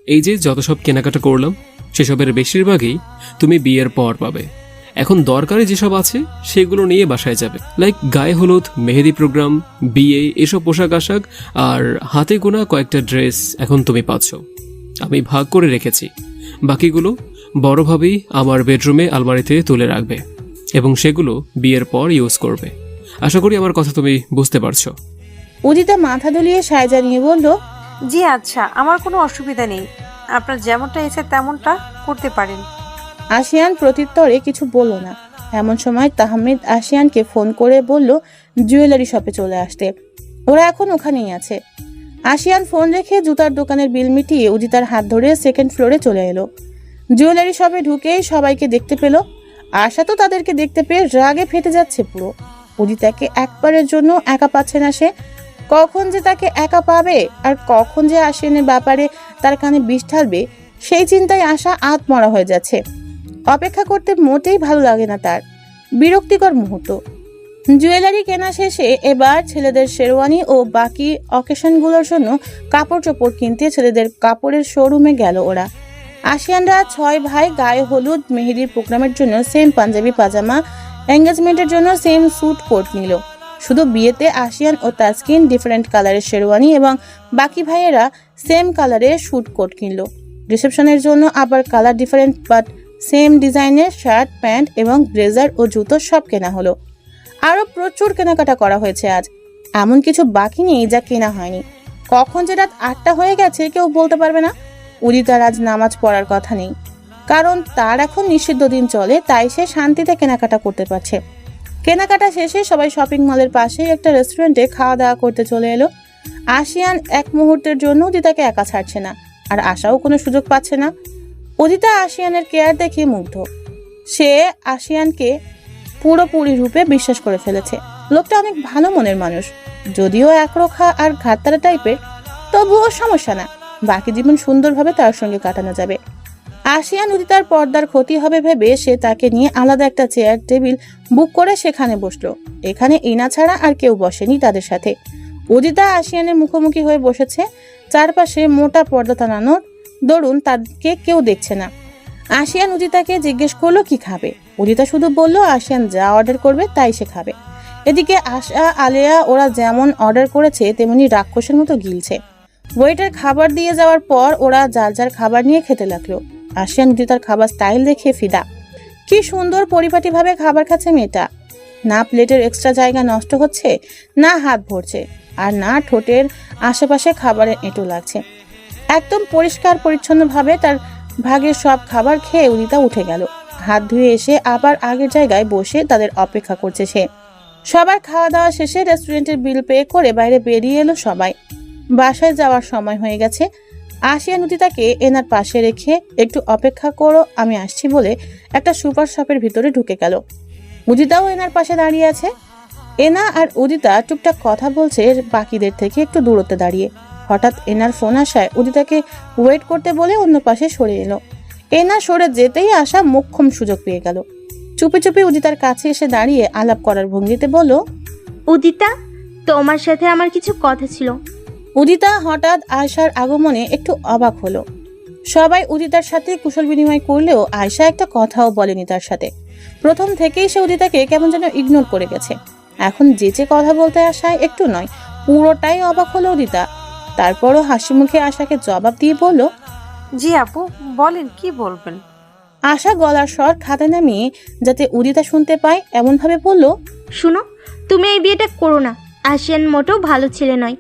এই যে যত সব কেনাকাটা করলাম সেসবের বেশিরভাগই তুমি বিয়ের পর পাবে। এখন দরকারি যেসব আছে সেগুলো নিয়ে বাসায় যাবে, লাইক গায়ে হলুদ, মেহেদি প্রোগ্রাম, বিয়ে, এসব পোশাক আশাক আর হাতে গোনা কয়েকটা ড্রেস এখন তুমি পাচ্ছ। আমি ভাগ করে রেখেছি, বাকিগুলো বড়ভাবেই আমার বেডরুমে আলমারিতে তুলে রাখবে এবং সেগুলো বিয়ের পর ইউজ করবে। আশা করি আমার কথা তুমি বুঝতে পারছো। উদিতা মাথা দুলিয়ে সায়জা নিয়ে বলল, জি আচ্ছা, আমার কোনো অসুবিধা নেই, আপনার যেমনটা ইচ্ছে তেমনটা করতে পারেন। আশিয়ান প্রত্যুত্তরে কিছু বলল না। এমন সময় তাহমিদ আশিয়ানকে ফোন করে বলল জুয়েলারি শপে চলে আসতে। ওরা এখন ওখানেই আছে। আশিয়ান ফোন রেখে জুতার দোকানের বিল মিটিয়ে উদিতার হাত ধরে সেকেন্ড ফ্লোরে চলে এলো। জুয়েলারি শপে ঢুকেই সবাইকে দেখতে পেল। আশা তো তাদেরকে দেখতে পেয়ে রাগে ফেটে যাচ্ছে পুরো। উদিতাকে একবারের জন্য একা পাচ্ছে না সে। কখন যে তাকে একা পাবে আর কখন যে আশিয়ানের ব্যাপারে তার কানে বিষ ঢালবে সেই চিন্তায় আশা আত্মমরা হয়ে যাচ্ছে। অপেক্ষা করতে মোটেই ভালো লাগে না তার। বিরক্তিকর মুহূর্ত। জুয়েলারি কেনা শেষে এবার ছেলেদের শেরওয়ানি ও বাকি অকেশনগুলোর জন্য কাপড় চোপড় কিনতে ছেলেদের কাপড়ের শোরুমে গেল ওরা। আশিয়ানরা 6 ভাই গায়ে হলুদ মেহেদির প্রোগ্রামের জন্য সেম পাঞ্জাবি পাজামা, এঙ্গেজমেন্টের জন্য সেম স্যুট কোট নিল। শুধু বিয়েতে আশিয়ান ও তাসকিন ডিফারেন্ট কালারের শেরওয়ানি এবং বাকি ভাইয়েরা সেম কালারের স্যুট কোট কিনল। রিসেপশনের জন্য আবার কালার ডিফারেন্ট বাট সেম ডিজাইনের শার্ট, প্যান্ট এবং ব্লেজার ও জুতো সব কেনা হলো। আরও প্রচুর কেনাকাটা করা হয়েছে আজ। এমন কিছু বাকি নেই যা কেনা হয়নি। কখন যে রাত 8টা হয়ে গেছে কেউ বলতে পারবে না। উদিতার আজ নামাজ পড়ার কথা নেই, কারণ তার এখন নিষিদ্ধ দিন চলে, তাই সে শান্তিতে কেনাকাটা করতে পারছে। কেনাকাটা শেষে সবাই শপিং মলের পাশেই একটা রেস্টুরেন্টে খাওয়া দাওয়া করতে চলে এলো। আশিয়ান এক মুহূর্তের জন্য উদিতাকে একা ছাড়ছে না, আর আশাও কোনো সুযোগ পাচ্ছে না। উদিতা আশিয়ানের কেয়ার দেখে মুগ্ধ। সে আশিয়ানকে পুরোপুরি রূপে বিশ্বাস করে ফেলেছে। লোকটা অনেক ভালো মনের মানুষ, যদিও একরোখা আর ঘাটতারা টাইপের, তবুও সমস্যা না। বাকি জীবন সুন্দরভাবে তার সঙ্গে কাটানো যাবে। আশিয়ান উদিতার পর্দার ক্ষতি হবে ভেবে সে তাকে নিয়ে আলাদা একটা চেয়ার টেবিল বুক করে সেখানে বসলো। এখানে ইনা ছাড়া আর কেউ বসেনি তাদের সাথে। উদিতা আশিয়ানের মুখোমুখি হয়ে বসেছে। চারপাশে মোটা পর্দা টানানোর দরুন তাকে কেউ দেখছে না। আশিয়ান উদিতাকে জিজ্ঞেস করলো কি খাবে। উদিতা শুধু বলল আশিয়ান যা অর্ডার করবে তাই সে খাবে। এদিকে আশা আলেয়া ওরা যেমন অর্ডার করেছে তেমনি রাক্ষসের মতো গিলছে। ওয়েটার খাবার দিয়ে যাওয়ার পর ওরা যার যার খাবার নিয়ে খেতে লাগলো। আশিয়ান উদিতার খাবার স্টাইল দেখে ফিদা। কি সুন্দর পরিপাটিভাবে খাবার খাচ্ছে মেয়েটা। না প্লেটের এক্সট্রা জায়গা নষ্ট হচ্ছে, না হাত ভরছে, আর না ঠোঁটের আশেপাশে খাবারের এঁটো লাগছে। একদম পরিষ্কার পরিচ্ছন্নভাবে তার ভাগের সব খাবার খেয়ে উদিতা উঠে গেল। হাত ধুয়ে এসে আবার আগের জায়গায় বসে তাদের অপেক্ষা করছে সে। সবার খাওয়া দাওয়া শেষে রেস্টুরেন্টের বিল পে করে বাইরে বেরিয়ে এলো সবাই। বাসায় যাওয়ার সময় হয়ে গেছে। আশিয়ান উদিতাকে এনার পাশে রেখে একটু অপেক্ষা করো, আমি আসছি বলে একটা সুপার শপের ভিতরে ঢুকে গেল। উদিতাও এনার পাশে দাঁড়িয়ে আছে। এনা আর উদিতা টুকটাক কথা বলছে বাকিদের থেকে একটু দূরত্বে দাঁড়িয়ে। হঠাৎ এনার ফোন আসায় উদিতাকে ওয়েট করতে বলে অন্য পাশে সরে এলো। এনা সরে যেতেই আশা মোক্ষম সুযোগ পেয়ে গেল। চুপি চুপি উদিতার কাছে এসে দাঁড়িয়ে আলাপ করার ভঙ্গিতে বলল, উদিতা, তোমার সাথে আমার কিছু কথা ছিল। উদিতা হঠাৎ আয়শার আগমনে একটু অবাক হলো। সবাই উদিতার সাথে কুশল বিনিময় করলেও আয়শা একটা কথাও বলেনি তার সাথে। প্রথম থেকেই সে উদিতাকে কেমন যেন ইগনোর করে গেছে। এখন যে কথা বলতে আসায় একটু নয়, পুরোটাই অবাক হলো উদিতা। তারপরও হাসি মুখে আশাকে জবাব দিয়ে বলল, জি আপু, বলেন কি বলবেন। আশা গলার স্বর খাতে নামিয়ে যাতে উদিতা শুনতে পায় এমনভাবে বলল, শুনো, তুমি এই বিয়েটা করো না। আশিয়ান মোটেও ভালো ছেলে নয়।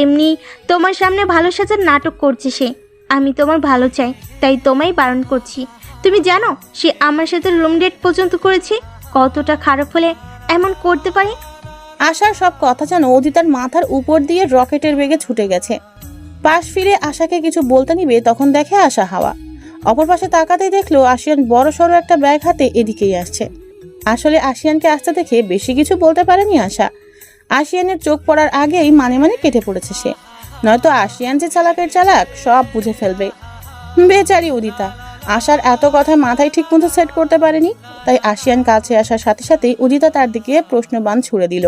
এমনি তোমার সামনে ভালো সাজার নাটক করছে সে। আমি তোমার ভালো চাই, তাই তোমায় বারণ করছি। তুমি জানো সে আমার সাথে রুম ডেট পর্যন্ত করেছে? কতটা খারাপ হলে এমন করতে পারে? আশার সব কথা যেন উদিতার মাথার উপর দিয়ে রকেটের বেগে ছুটে গেছে। পাশ ফিরে আশাকে কিছু বলতে নিবে তখন দেখে আশা হাওয়া। অপর পাশে তাকাতেই দেখলো আশিয়ান বড় সড়ো একটা ব্যাগ হাতে এদিকেই আসছে। আসলে আশিয়ানকে আসতে দেখে বেশি কিছু বলতে পারেনি আশা। আশিয়ানের চোখ পড়ার আগেই মানে মানে কেটে পড়েছে সে। নয়তো আশিয়ান যে চালাকের চালাক সব বুঝে ফেলবে। বেচারি উদিতা আশার এত কথা মাথায় ঠিক মতো সেট করতে পারেনি। তাই আশিয়ান কাছে আসার সাথে সাথেই উদিতা তার দিকে প্রশ্নবাণ ছুড়ে দিল।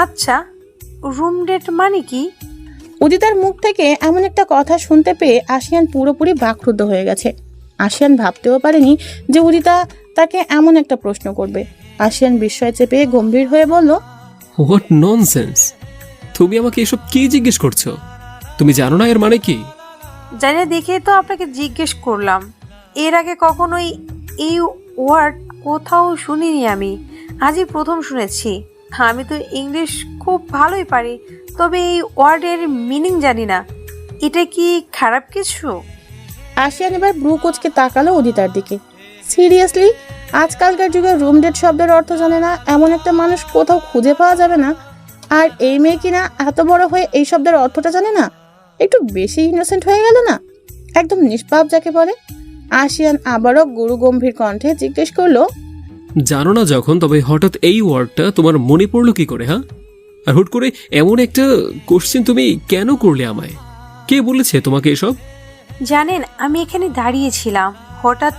আচ্ছা, রুম ডেট মানে কি? উদিতার মুখ থেকে এমন একটা কথা শুনতে পেয়ে আশিয়ান পুরোপুরি বাকরুদ্ধ হয়ে গেছে। আশিয়ান ভাবতেও পারেনি যে উদিতা তাকে এমন একটা প্রশ্ন করবে। আশিয়ান বিস্ময় চেপে গম্ভীর হয়ে বলল, হোয়াট ননসেন্স! তুমি আমাকে এসব কি জিজ্ঞেস করছো? তুমি জানো না এর মানে কি? জানি না দেখেই তো আপনাকে জিজ্ঞেস করলাম। এর আগে কখনোই এই ওয়ার্ড কোথাও শুনিনি আমি, আজই প্রথম শুনেছি। আমি তো ইংলিশ খুব ভালোই পারি, তবে এই ওয়ার্ডের মিনিং জানি না। এটা কি খারাপ কিছু? আশিয়ান এবার ব্রু কোচকে তাকালো উদিতার দিকে। সিরিয়াসলি, আজকালকার যুগে রুম ডেট শব্দের অর্থ জানে না এমন একটা মানুষ কোথাও খুঁজে পাওয়া যাবে না। আর এই মেয়ে কিনা এত বড় হয়ে এই শব্দের অর্থটা জানে না? একটু বেশি ইনোসেন্ট হয়ে গেল না? একদম নিষ্পাপ যাকে বলে। আশিয়ান আবারও গুরু গম্ভীর কণ্ঠে জিজ্ঞেস করলো, জানো না যখন, তবে হঠাৎ এই ওয়ার্ডটা তোমার মনে পড়লো কি করে? হ্যাঁ, আর হুট করে এমন একটা কোশ্চেন তুমি কেন করলে আমায়? কে বলেছে তোমাকে এসব? জানেন, আমি এখানে দাঁড়িয়েছিলাম, হঠাৎ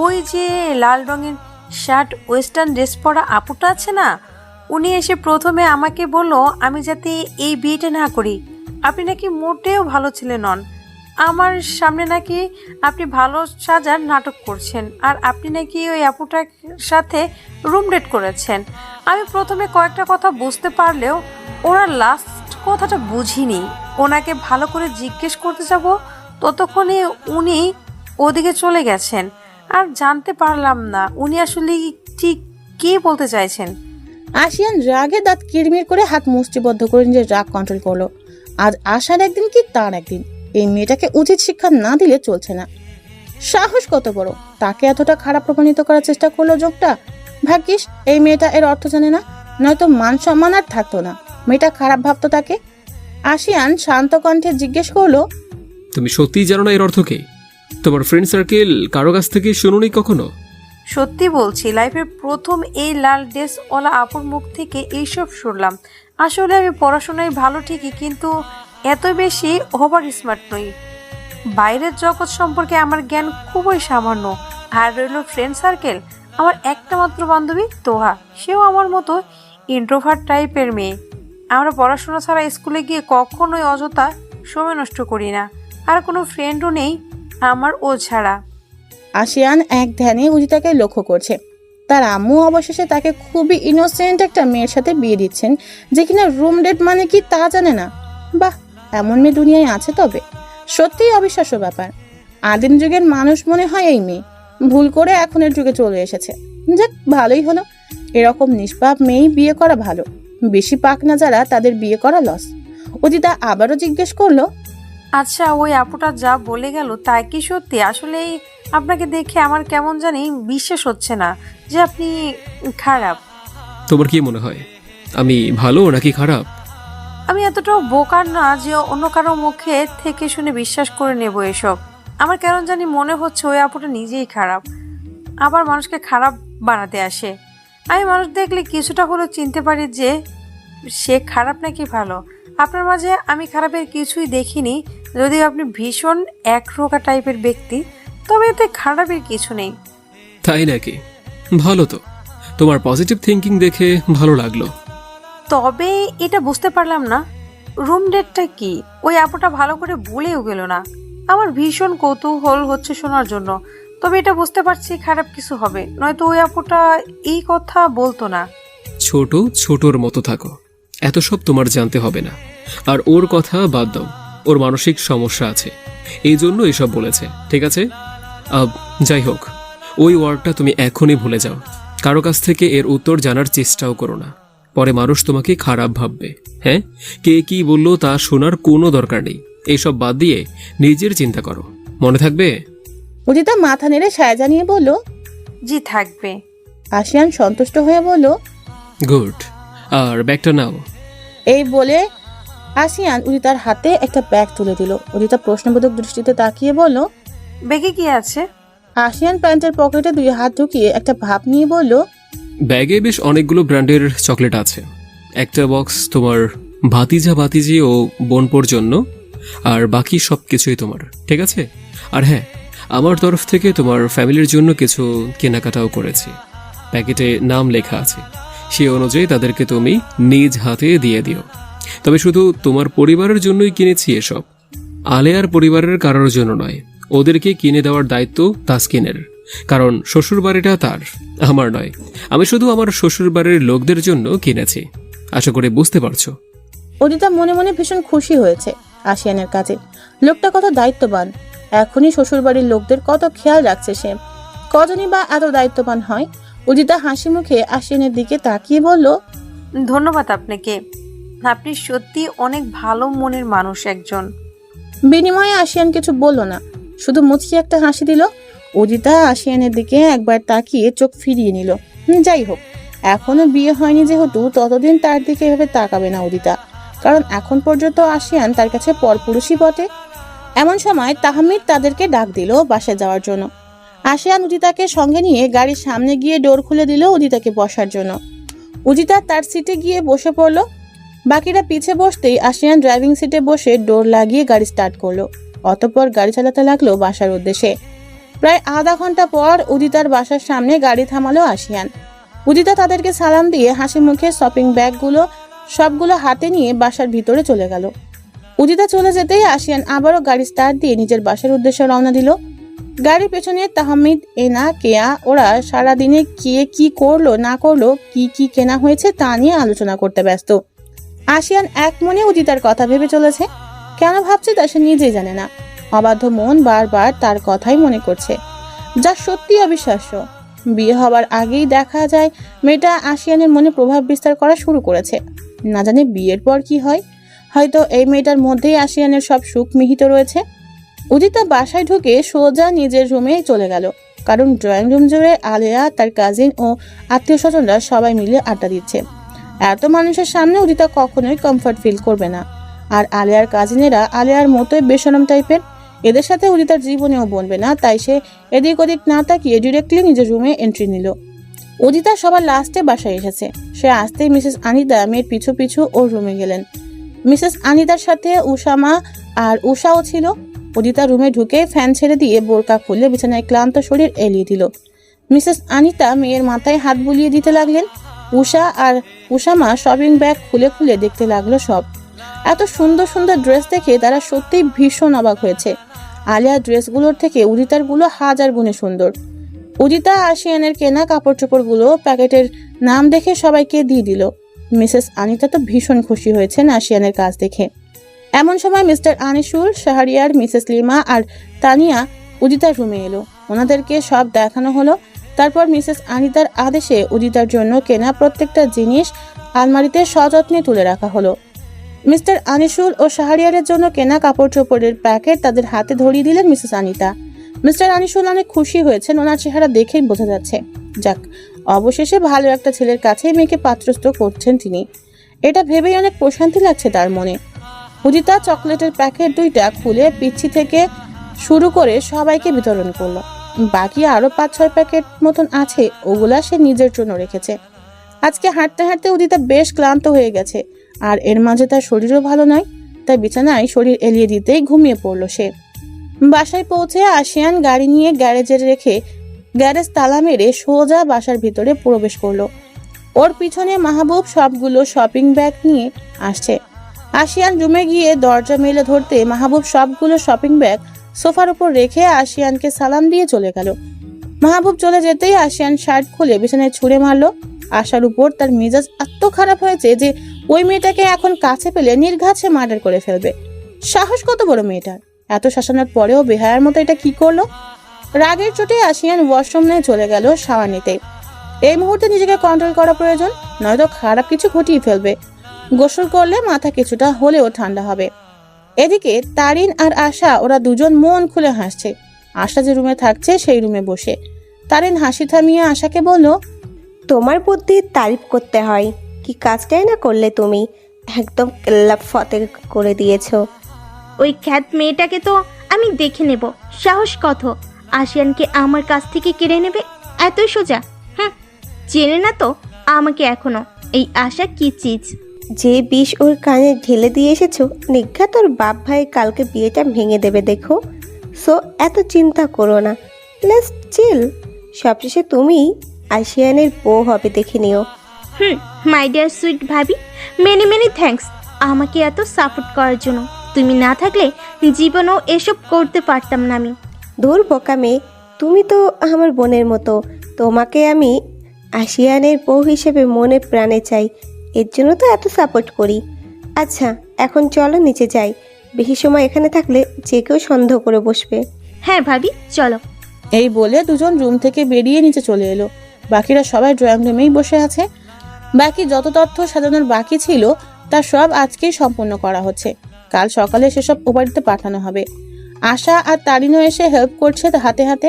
ওই যে লাল রঙের শার্ট ওয়েস্টার্ন ড্রেস পরা আপুটা আছে না, উনি এসে প্রথমে আমাকে বলল আমি যাতে এই বিয়েটা না করি। আপনি নাকি মোটেও ভালো ছেলে নন। আমার সামনে নাকি আপনি ভালো সাজার নাটক করছেন, আর আপনি নাকি ওই আপুটার সাথে রুম ডেট করেছেন। আমি প্রথমে কয়েকটা কথা বুঝতে পারলেও ওনার লাস্ট কথাটা বুঝিনি। ওনাকে ভালো করে জিজ্ঞেস করতে যাব, ততক্ষণে উনি ওদিকে চলে গেছেন। আর জানতে পারলাম না উনি আসলে ঠিক কী বলতে চাইছেন। আশিয়ান রাগে দাঁত কিরমির করে হাত মুষ্টিবদ্ধ করে নিজের রাগ কন্ট্রোল করলো। আজ আসার একদিন কি তার একদিন, এই মেয়েটাকে উচিত শিক্ষা না দিলে চলছে না। সাহস কত বড়, তাকে এতটা খারাপ প্রমাণিত করার চেষ্টা করলো যোগটা। ভাগ্যিস এই মেয়েটা এর অর্থ জানে না, নয়তো মান সম্মান আর থাকতো না। মেয়েটা খারাপ ভাবতো তাকে। আশিয়ান শান্ত কণ্ঠে জিজ্ঞেস করলো, তুমি সত্যিই জানো না এর অর্থ কি? তোমার ফ্রেন্ড সার্কেল কারো কাছ থেকে শুনোনি কখনো? সত্যি বলছি, লাইফের প্রথম এই লাল ড্রেসওয়ালা আপুর মুখ থেকে এইসব শুনলাম। আসলে আমি পড়াশোনায় ভালো ঠিকই, কিন্তু এত বেশি ওভার স্মার্ট নই। বাইরের জগৎ সম্পর্কে আমার জ্ঞান খুবই সামান্য। আর রইল ফ্রেন্ড সার্কেল, আমার একটা মাত্র বান্ধবী তোহা, সেও আমার মতো ইন্ট্রোভার্ট টাইপের মেয়ে। আমরা পড়াশোনা ছাড়া স্কুলে গিয়ে কখনোই অযথা সময় নষ্ট করি না, আর কোনো ফ্রেন্ডও নেই আমার ও ছাড়া। আশিয়ান এক ধ্যানে উদিতাকে লক্ষ্য করছে। তার আম্মু অবশেষে তাকে খুবই ইনোসেন্ট একটা মেয়ের সাথে বিয়ে দিচ্ছেন, যে কিনা রুম ডেট মানে কি তা জানে না। বাহ, এমন মেয়ে দুনিয়ায় আছে তবে। সত্যিই অবিশ্বাস্য ব্যাপার। আদিম যুগের মানুষ মনে হয় এই মেয়ে, ভুল করে এখনের যুগে চলে এসেছে। যাক, ভালোই হলো। এরকম নিষ্পাপ মেয়েই বিয়ে করা ভালো। বেশি পাক না যারা, তাদের বিয়ে করা লস। উদিতা আবারও জিজ্ঞেস করলো, আচ্ছা, ওই আপুটা যা বলে গেল তাই কি সত্যি? আসলেই আপনাকে দেখে আমার কেমন জানি বিশ্বাস হচ্ছে না যে আপনি খারাপ। তোমার কি মনে হয় আমি ভালো নাকি খারাপ? আমি এতটাও বোকার না যে অন্য কারো মুখে থেকে শুনে বিশ্বাস করে নেব এসব। আমার কেমন জানি মনে হচ্ছে ওই আপুটা নিজেই খারাপ, আবার মানুষকে খারাপ বানাতে আসে। আমি মানুষ দেখলে কিছুটা হলেও চিনতে পারি যে সে খারাপ নাকি ভালো। আপনার মাঝে আমি খারাপের কিছুই দেখিনি। যদিও আপনি ভীষণ একরোখা টাইপের ব্যক্তি, তবে এতে খারাপের কিছু নেই। তাই নাকি? ভালো তো, তোমার পজিটিভ থিঙ্কিং দেখে ভালো লাগলো। তবে এটা বুঝতে পারলাম না, রুম ডেটটা কি? ওই আপুটা ভালো করে বলেও গেল না। আমার ভীষণ কৌতূহল হচ্ছে শোনার জন্য। তবে এটা বুঝতে পারছি খারাপ কিছু হবে, নয়তো ওই আপুটা এই কথা বলতো না। ছোট ছোটর মতো থাকো, এত সব তোমার জানতে হবে না। আর ওর কথা বাদ দাও, ওর মানসিক সমস্যা আছে, এই জন্য এসব বলেছে, ঠিক আছে? যাই হোক, ওই ওয়ার্ডটা তুমি এখনই ভুলে যাও। কারো কাছ থেকে এর উত্তর জানার চেষ্টাও করো না, পরে মানুষ তোমাকে খারাপ ভাববে। হ্যাঁ, কে কি বললো তা শোনার কোনো দরকার নেই। এইসব বাদ দিয়ে নিজের চিন্তা করো, মনে থাকবে? উদিতা মাথা নেড়ে সায় জানিয়ে বলল, জি থাকবে। আশিয়ান সন্তুষ্ট হয়ে বলল, গুড, আর ব্যাগটা নাও। এই বলে আশিয়ান উদিতার হাতে একটা ব্যাগ তুলে দিল। উদিতা প্রশ্নবোধক দৃষ্টিতে তাকিয়ে বলল, ব্যাগে কি আছে? আশিয়ান প্যান্টের পকেটে 2 হাত ঢুকিয়ে একটা ভাব নিয়ে বলল, ব্যাগে বেশ অনেকগুলো ব্র্যান্ডের চকলেট আছে। একটা বক্স তোমার ভাতিজি ও বোনপোর জন্য, আর বাকি সব কিছুই তোমার, ঠিক আছে? আর হ্যাঁ, আমার তরফ থেকে তোমার ফ্যামিলির জন্য কিছু কেনাকাটাও করেছি। প্যাকেটে নাম লেখা আছে, সেই অনুযায়ী তাদেরকে তুমি নিজ হাতে দিয়ে দিও। তবে শুধু তোমার পরিবারের জন্যই কিনেছি এসব, আলেয়ার পরিবারের কারোর জন্য নয়। ওদেরকে কিনে দেওয়ার দায়িত্ব তাসকিনের, কারণ শ্বশুর বাড়িটা তার, আমার নয়। আমি শুধু আমার শ্বশুর বাড়ির লোকদের জন্য কিনেছি। আশা করি বুঝতে পারছো। উদিতা মনে মনে ভীষণ খুশি হয়েছে আশিয়ানের কাজে। লোকটা কত দায়িত্ববান, এখনই শ্বশুরবাড়ির লোকদের কত খেয়াল রাখছে সে। কজনই বা এত দায়িত্ববান হয়। উদিতা হাসি মুখে আশিয়ানের দিকে তাকিয়ে বলল, ধন্যবাদ আপনাকে, আপনি সত্যি অনেক ভালো মনের মানুষ একজন। বিনিময়ে আশিয়ান কিছু বলল না, শুধু মুচকি একটা হাসি দিল। উদিতা আশিয়ানের দিকে একবার তাকিয়ে চোখ ফিরিয়ে নিল। যাই হোক, এখনো বিয়ে হয়নি যেহেতু ততদিন তার দিকে এভাবে তাকাবে না উদিতা, কারণ এখন পর্যন্ত আশিয়ান তার কাছে পরপুরুষই বটে। এমন সময় তাহমিদ তাদেরকে ডাক দিল বাসায় যাওয়ার জন্য। আশিয়ান উদিতাকে সঙ্গে নিয়ে গাড়ির সামনে গিয়ে ডোর খুলে দিল উদিতাকে বসার জন্য। উদিতা তার সিটে গিয়ে বসে পড়ল। বাকিরা পিছে বসতেই আশিয়ান ড্রাইভিং সিটে বসে ডোর লাগিয়ে গাড়ি স্টার্ট করলো। অতঃপর গাড়ি চালাতে লাগলো বাসার উদ্দেশ্যে। প্রায় আধা ঘন্টা পর উদিতার বাসার সামনে গাড়ি থামালো আশিয়ান। উদিতা তাদেরকে সালাম দিয়ে হাসি মুখে শপিং ব্যাগগুলো সবগুলো হাতে নিয়ে বাসার ভিতরে চলে গেল। উদিতা চলে যেতেই আশিয়ান আবারও গাড়ি স্টার্ট দিয়ে নিজের বাসার উদ্দেশ্যে রওনা দিল। গাড়ির পেছনে তাহমিদ, এনা, কেয়া ওরা সারাদিনে কে কি করলো না করলো, কি কি কেনা হয়েছে তা নিয়ে আলোচনা করতে ব্যস্ত। আশিয়ান এক মনে উদিতার কথা ভেবে চলেছে। কেন ভাবছে তা সে নিজেই জানে না। অবাধ্য মন বারবার তার কথাই মনে করছে, যা সত্যি অবিশ্বাস্য। বিয়ে হবার আগেই দেখা যায় মেয়েটা আশিয়ানের মনে প্রভাব বিস্তার করা শুরু করেছে। না জানে বিয়ের পর কি হয়। হয়তো এই মেয়েটার মধ্যেই আশিয়ানের সব সুখ মিহিত রয়েছে। উদিতা বাসায় ঢুকে সোজা নিজের রুমে চলে গেল, কারণ ড্রয়িং রুম জুড়ে আলেয়া, তার কাজিন ও আত্মীয় স্বজনরা সবাই মিলে আড্ডা দিচ্ছে। এত মানুষের সামনে উদিতা কখনোই কমফর্ট ফিল করবে না। আর আলেয়ার কাজিনেরা আলেয়ার মতোই বেশরম টাইপের, এদের সাথে উদিতার জীবনেও বনবে না। তাই সে এদিক ওদিক না তাকিয়ে ডিরেক্টলি নিজের রুমে এন্ট্রি নিল। উদিতা সবার লাস্টে বাসায় এসেছে। সে আসতেই মিসেস আনিতা মেয়ের পিছু পিছু ওর রুমে গেলেন। মিসেস আনিতার সাথে উষামা আর উষাও ছিল। উদিতা রুমে ঢুকে ফ্যান ছেড়ে দিয়ে বোরকা খুলে বিছানায় ক্লান্ত শরীর এলিয়ে দিল। মিসেস আনিতা মেয়ের মাথায় হাত বুলিয়ে দিতে লাগলেন। উষা আর উষামা শপিং ব্যাগ খুলে খুলে দেখতে লাগলো সব। এত সুন্দর সুন্দর ড্রেস দেখে তারা সত্যিই ভীষণ অবাক হয়েছে। আলিয়ার ড্রেসগুলোর থেকে উদিতার গুলো 1000 গুণে সুন্দর। উদিতা আশিয়ানের কেনা কাপড় চোপড়গুলো প্যাকেটের নাম দেখে সবাইকে দিয়ে দিল। মিসেস আনিতা তো ভীষণ খুশি হয়েছেন আশিয়ানের কাজ দেখে। এমন সময় মিস্টার আনিসুল, শাহরিয়ার, মিসেস লিমা আর তানিয়া উদিতার রুমে এলো। ওনাদেরকে সব দেখানো হলো। তারপর মিসেস আনিতার আদেশে উদিতার জন্য কেনা প্রত্যেকটা জিনিস আলমারিতে সযত্নে তুলে রাখা হলো। মিস্টার আনিসুল ও শাহরিয়ারের জন্য কেনা কাপড় চোপড়ের প্যাকেট তাদের হাতে ধরিয়ে দিলেন মিসেস আনিতা। মিস্টার আনিসুল অনেক খুশি হয়েছেন, ওনার চেহারা দেখেই বোঝা যাচ্ছে। যাক, অবশেষে ভালো একটা ছেলের কাছে মেয়েকে পাত্রস্থ করছেন তিনি, এটা ভেবেই অনেক প্রশান্তি লাগছে তার মনে। উদিতা চকলেটের প্যাকেট 2টা খুলে পিচ্ছি থেকে শুরু করে সবাইকে বিতরণ করলো। বাকি আরো 5-6 প্যাকেট মতন আছে, ওগুলা সে নিজের জন্য রেখেছে। আজকে হাঁটতে হাঁটতে উদিতা বেশ ক্লান্ত হয়ে গেছে, আর এর মাঝে তার শরীরও ভালো নয়, তাই বিছানায় শরীর এলিয়ে দিতেই ঘুমিয়ে পড়লো সে। বাসায় পৌঁছে আশিয়ান গাড়ি নিয়ে গ্যারেজে রেখে গ্যারেজ তালা মেরে সোজা বাসার ভিতরে প্রবেশ করলো। ওর পিছনে মাহবুব সবগুলো শপিং ব্যাগ নিয়ে আসছে। আশিয়ান রুমে গিয়ে দরজা মেলে ধরতে মাহবুব সবগুলো শপিং ব্যাগ সোফার উপর রেখে আশিয়ানকে সালাম দিয়ে চলে গেল। মাহবুব চলে যেতেই আশিয়ান শার্ট খুলে বিছানায় ছুঁড়ে মারলো। আশার উপর তার মেজাজ এত খারাপ হয়েছে যে ওই মেয়েটাকে এখন কাছে পেলে নির্ঘাত মার্ডার করে ফেলবে। সাহস কত বড় মেয়েটার! এত শাসানোর পরেও বেহায়ার মতো এটা কি করলো? রাগের চোটে আশিয়ান ওয়াশরুম নিয়ে চলে গেল শাওয়ার নিতে। এই মুহূর্তে নিজেকে কন্ট্রোল করা প্রয়োজন, নয়তো খারাপ কিছু ঘটিয়ে ফেলবে। গোসল করলে মাথা কিছুটা হলেও ঠান্ডা হবে। এদিকে তারিন আর আশা, ওরা দুজন মন খুলে হাসছে। আশা যে রুমে থাকছে সেই রুমে বসে তারিন হাসি থামিয়ে আশাকে বলল, তোমার বুদ্ধির তারিফ করতে হয়, কি কাজটাই না করলে তুমি, একদম কেল্লা ফতে করে দিয়েছো। ওই খ্যাত মেয়েটাকে তো আমি দেখে নেব, সাহস কত আশিয়ানকে আমার কাছ থেকে কেড়ে নেবে, এতই সোজা? হ্যাঁ, চেনে না তো আমাকে এখনো, এই আশা কি চিজ। যে বিষ ওর কানে ঢেলে দিয়ে এসেছো, নিঘাত তোর বাপ ভাই কালকে বিয়েটা ভেঙে দেবে দেখো। সো এত চিন্তা করো না, প্লাস চিল, সবশেষে তুমি আশিয়ানের বউ হবে, দেখে নিও। মাই ডিয়ার সুইট ভাবি, মেনি মেনি থ্যাঙ্কস আমাকে এত সাপোর্ট করার জন্য। তুমি না থাকলে জীবনেও এসব করতে পারতাম না আমি। ধুর বোকা মেয়ে, তুমি তো আমার বোনের মতো, তোমাকে আমি আশিয়ানের বউ হিসেবে মনে প্রাণে চাই, এর জন্য তো এত সাপোর্ট করি। আচ্ছা এখন চলো নিচে যাই, বেশি সময় এখানে থাকলে যে কেউ সন্দেহ করে বসবে। হ্যাঁ ভাবি, চলো। এই বলে দুজন রুম থেকে বেরিয়ে নিচে চলে এলো। বাকিরা সবাই ড্রয়িং রুমেই বসে আছে। বাকি যত তথ্য সাজানোর বাকি ছিল তা সব আজকেই সম্পূর্ণ করা হচ্ছে, কাল সকালে সেসব ওপারিতে পাঠানো হবে। আশা আর তারিনও এসে হেল্প করছে হাতে হাতে।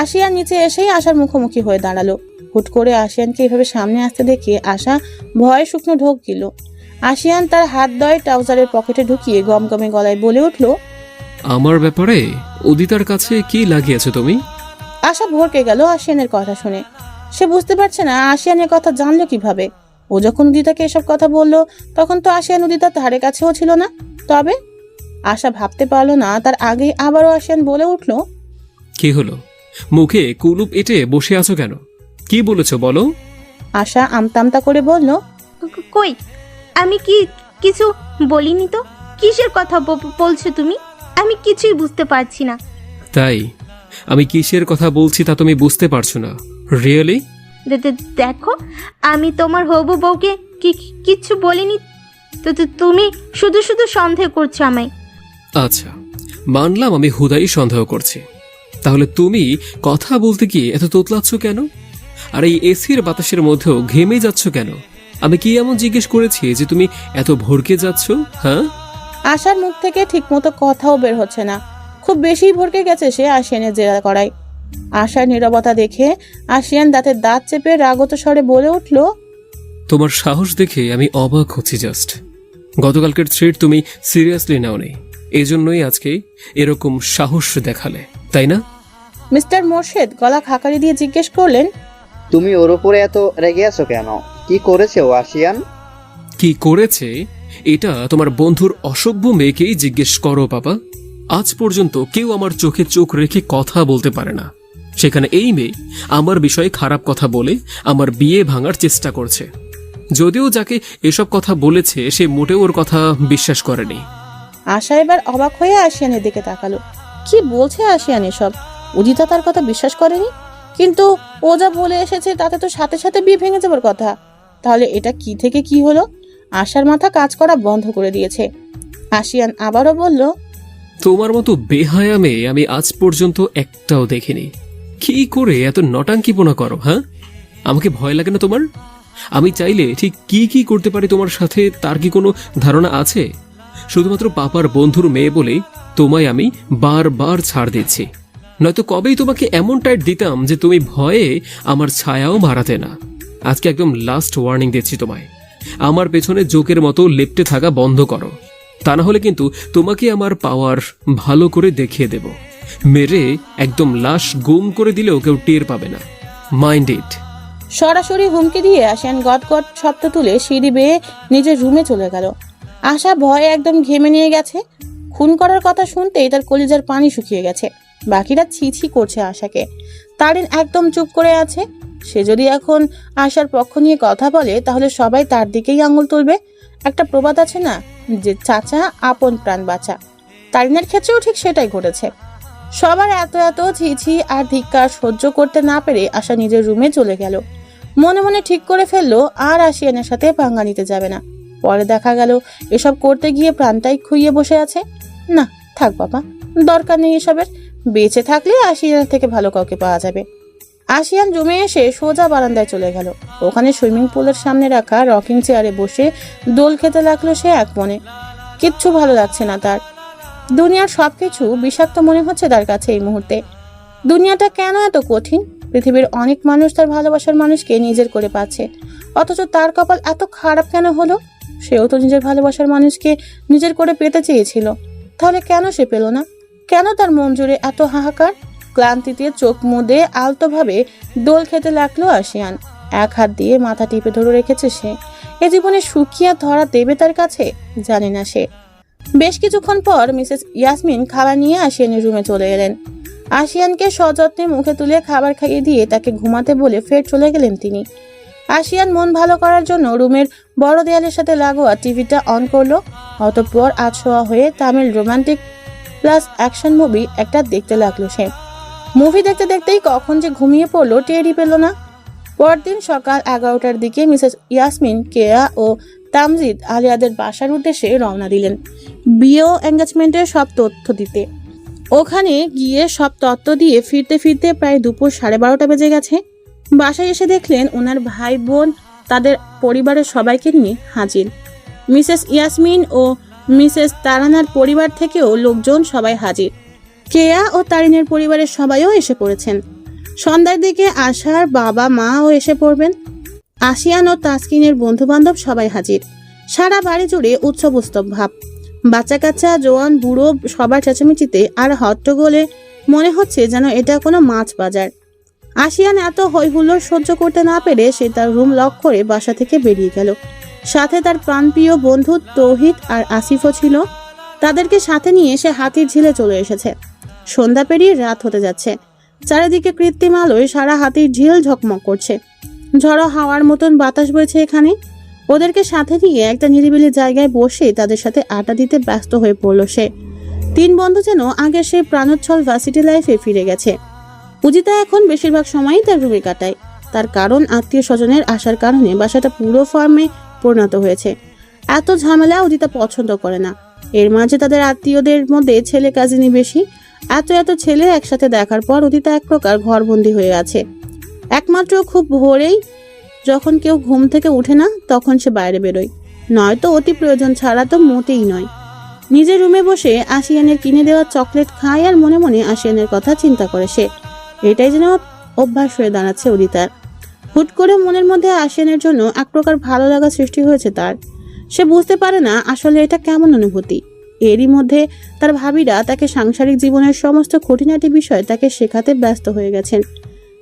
আশিয়ান নিচে এসেই আশার মুখোমুখি হয়ে দাঁড়ালো। হুট করে আশিয়ানকে এভাবে সামনে আসতে দেখে আশা ভয়ে শুকনো ঢোক দিল। আশিয়ান তার হাত দয় ট্রাউজারের পকেটে ঢুকিয়ে গমগমে গলায় বলে উঠল, আমার ব্যাপারে উদিতার কাছে কি লাগিয়েছো তুমি? আশা ভরকে গেল আশিয়ানের কথা শুনে। সে বুঝতে পারছে না আশিয়ানের কথা জানলো কিভাবে। ও যখন উদিতাকে এসব কথা বললো তখন তো আশিয়ান উদিতার ধারে কাছেও ছিল না। তবে আশা ভাবতে পারলো না তার আগেই আবারও আশিয়ান বলে উঠল, কি হলো? মুখে কুলুপ এঁটে বসে আছো কেন? কি বলেছো বলো? আশা আমতামতা করে বলল, কই, আমি কিছু বলিনি তো। কিসের কথা বলছো তুমি? আমি কিছুই বুঝতে পারছি না। তাই আমি কিসের কথা বলছি তা তুমি বুঝতে পারছো না? রিয়েলি? দেখো, আমি তোমার হবু বউকে কিচ্ছু বলিনি তো, তুমি শুধু শুধু সন্দেহ করছো আমায়। আচ্ছা, মানলাম আমি হুদাই সন্দেহ করছি। তাহলে তুমি কথা বলতে গিয়ে এত তোতলাচ্ছ কেন? আর এই এসির বাতাসের মধ্যেও ঘেমে যাচ্ছ কেন? আমি কি এমন জিজ্ঞেস করেছি যে তুমি এত ভড়কে যাচ্ছ? হ্যাঁ, আশার মুখ থেকে ঠিকমতো কথাও বের হচ্ছে না। খুব বেশি ভরকে গেছে সে আশিয়ানের জেরা করায়। আশার নীরবতা দেখে আশিয়ান দাঁতের দাঁত চেপে রাগত স্বরে বলে উঠল, তোমার সাহস দেখে আমি অবাক হচ্ছি জাস্ট। গতকালকের থ্রেড তুমি সিরিয়াসলি নাওনি, এজন্যই আজকে এরকম সাহস দেখালে, তাই না? মিস্টার মোর্শেদ গলা খাকারি দিয়ে জিজ্ঞেস করলেন, তুমি ওর উপরে এত রেগে আছো কেন? কি করেছে ও আশিয়ান? কি করেছে এটা তোমার বন্ধুর অসভ্য মেয়েকেই জিজ্ঞেস করো বাবা। আজ পর্যন্ত কেউ আমার চোখে চোখ রেখে কথা বলতে পারে না, সেখানে এই মেয়ে আমার বিষয়ে খারাপ কথা বলে আমার বিয়ে ভাঙার চেষ্টা করছে। যদিও যাকে এসব কথা বলেছে সে মোটেও ওর কথা বিশ্বাস করেনি। আশা এবার অবাক হয়ে আশিয়ানের দিকে তাকালো। কি বলছে আশিয়ান এসব? উদিতা তার কথা বিশ্বাস করেনি, কিন্তু ও যা বলে এসেছে তাতে তো সাথে সাথে বিয়ে ভেঙে যাবার কথা। তাহলে এটা কি থেকে কি হলো? আশার মাথা কাজ করা বন্ধ করে দিয়েছে। আশিয়ান আবারও বলল, তোমার মতো বেহায়া মেয়ে আমি আজ পর্যন্ত একটাও দেখিনি। কি করে এত নটাঙ্কিপনা করো? হ্যাঁ, আমাকে ভয় লাগে না তোমার? আমি চাইলে ঠিক কি কি করতে পারি তোমার সাথে তার কি কোনো ধারণা আছে? শুধুমাত্র পাপার বন্ধুর মেয়ে বলেই তোমায় আমি বারবার ছাড় দিচ্ছি, নয়তো কবেই তোমাকে এমন টাইট দিতাম যে তুমি ভয়ে আমার ছায়াও মারাতে না। আজকে একদম লাস্ট ওয়ার্নিং দিচ্ছি তোমায়, আমার পেছনে জোকের মতো লেপ্টে থাকা বন্ধ করো, তা না হলে কিন্তু তোমাকে আমার পাওয়ার ভালো করে দেখিয়ে দেব। মেরে একদম লাশ গুম করে দিলেও কেউ টের পাবে না, মাইন্ড ইট। সরাসরি হুমকি দিয়ে আশিয়ান গট শব্দ তুলে সিঁড়ি বেয়ে নিজের রুমে চলে গেল। আশা ভয়ে একদম ঘেমে নিয়ে গেছে। খুন করার কথা শুনতেই তার কলিজার পানি শুকিয়ে গেছে। বাকিরা ছি করছে আশাকে। তারিন একদম চুপ করে আছে। সে যদি এখন আশার পক্ষ নিয়ে কথা বলে তাহলে সবাই তার দিকেই আঙুল তুলবে। একটা প্রবাদ আছে না, যে চাচা আপন প্রাণ বাঁচা। তারিনের ক্ষেত্রেও ঠিক সেটাই ঘটেছে। সবার এত ছি আর ধিক্কার সহ্য করতে না পেরে আশা নিজের রুমে চলে গেল। মনে মনে ঠিক করে ফেললো আর আশিয়ানের সাথে পাঙ্গা নিতে যাবে না। পরে দেখা গেল এসব করতে গিয়ে প্রাণটাই খুইয়ে বসে আছে। না থাক বাবা, দরকার নেই এসবের। বেঁচে থাকলে আশিয়ানের থেকে ভালো কাউকে পাওয়া যাবে। আশিয়ান রুমে এসে সোজা বারান্দায় চলে গেল। ওখানে সুইমিং পুলের সামনে রাখা রকিং চেয়ারে বসে দোল খেতে লাগলো সে এক মনে। কিচ্ছু ভালো লাগছে না তার। দুনিয়ার সবকিছু বিষাক্ত মনে হচ্ছে তার কাছে এই মুহূর্তে। দুনিয়াটা কেন এত কঠিন? পৃথিবীর অনেক মানুষ তার ভালোবাসার মানুষকে নিজের করে পাচ্ছে, অথচ তার কপাল এত খারাপ কেন হলো? সেও তো নিজের ভালোবাসার মানুষকে নিজের করে পেতে চেয়েছিল, তাহলে কেন সে পেল না? কেন তার মন জুড়ে এত হাহাকার? ক্লান্তিতে চোখ মুদে আলতোভাবে দোল খেতে লাগলো আশিয়ান। এক হাত দিয়ে মাথা টিপে ধরে রেখেছে সে। এ জীবনে সুখিয়া ধরা দেবে তার কাছে, জানে না সে। বেশ কিছুক্ষণ পর মিসেস ইয়াসমিন খাবার নিয়ে আশিয়ানের রুমে চলে এলেন। আশিয়ানকে সযত্নে মুখে তুলে খাবার খাইয়ে দিয়ে তাকে ঘুমাতে বলে ফের চলে গেলেন তিনি। আশিয়ান মন ভালো করার জন্য রুমের বড় দেয়ালের সাথে লাগোয়া টিভিটা অন করলো। অতঃপর আছোয়া হয়ে Tamil romantic plus action movie একটা দেখতে লাগলো সে। মুভি দেখতে দেখতেই কখন যে ঘুমিয়ে পড়লো টেরই পেল না। পরদিন সকাল 11টার দিকে মিসেস ইয়াসমিন, কেয়া ও তামজিদ আলিয়াদের বাসার উদ্দেশ্যে রওনা দিলেন বিয়ে ও এঙ্গেজমেন্টের সব তথ্য দিতে। ওখানে গিয়ে সব তথ্য দিয়ে ফিরতে ফিরতে প্রায় দুপুর 12:30 বেজে গেছে। বাসায় এসে দেখলেন ওনার ভাই বোন তাদের পরিবারের সবাইকে নিয়ে হাজির। মিসেস ইয়াসমিন ও মিসেস তারানার পরিবার থেকেও লোকজন সবাই হাজির। কেয়া ও তারিনের পরিবারের সবাইও এসে পড়েছেন। সন্ধ্যার দিকে আশার বাবা মাও এসে পড়বেন। আশিয়ান ও তাসকিনের বন্ধু বান্ধব সবাই হাজির। সারা বাড়ি জুড়ে উৎসব ভাব। বাচ্চা কাচ্চা, জোয়ান বুড়ো সবার চেঁচামেচিতে আর হট্টগোলে মনে হচ্ছে যেন এটা কোনো মাছ বাজার। আশিয়ান এত হইহুল্লোড় সহ্য করতে না পেরে সে তার রুম লক করে বাসা থেকে বেরিয়ে গেল। সাথে তার প্রাণপ্রিয় বন্ধু তৌহিদ আর আসিফও ছিল। তাদেরকে সাথে নিয়ে সে হাতির ঝিলে চলে এসেছে। সন্ধ্যা পেরিয়ে রাত হতে যাচ্ছে। চারিদিকে কৃত্রিম আলোয় সারা হাতির ঝিল ঝকমক করছে। ঝড়ো হাওয়ার মতন বাতাস বইছে এখানে। ওদেরকে সাথে নিয়ে একটা নিরিবিলি জায়গায় বসে তাদের সাথে আড্ডা দিতে ব্যস্ত হয়ে পড়ল সে। তিন বন্ধু যেন আগের সেই প্রাণোচ্ছল ভার্সিটি লাইফে ফিরে গেছে। উজিতা এখন বেশিরভাগ সময়ই তার রুমে কাটায়। তার কারণ আত্মীয় স্বজনের আসার কারণে বাসাটা পুরো ফার্মে পরিণত হয়েছে। এত ঝামেলা উজিতা পছন্দ করে না। এর মাঝে তাদের আত্মীয়দের মধ্যে ছেলে কাজিনি বেশি। এত ছেলে একসাথে দেখার পর উদিতা এক প্রকার ঘরবন্দি হয়ে আছে। একমাত্র খুব ভোরেই যখন কেউ ঘুম থেকে উঠে না তখন সে বাইরে বেরোয়, নয়তো অতি প্রয়োজন ছাড়া তো মোটেই নয়। নিজের রুমে বসে আশিয়ানের কিনে দেওয়া চকলেট খায় আর মনে মনে আশিয়ানের কথা চিন্তা করে সে। এটাই যেন অভ্যাস হয়ে দাঁড়াচ্ছে উদিতার। হুট করে মনের মধ্যে আশিয়ানের জন্য এক প্রকার ভালো লাগা সৃষ্টি হয়েছে তার। সে বুঝতে পারে না আসলে এটা কেমন অনুভূতি। এরই মধ্যে তার ভাবিরা তাকে সাংসারিক জীবনের সমস্ত খুঁটিনাটি বিষয় তাকে শেখাতে ব্যস্ত হয়ে গেছেন।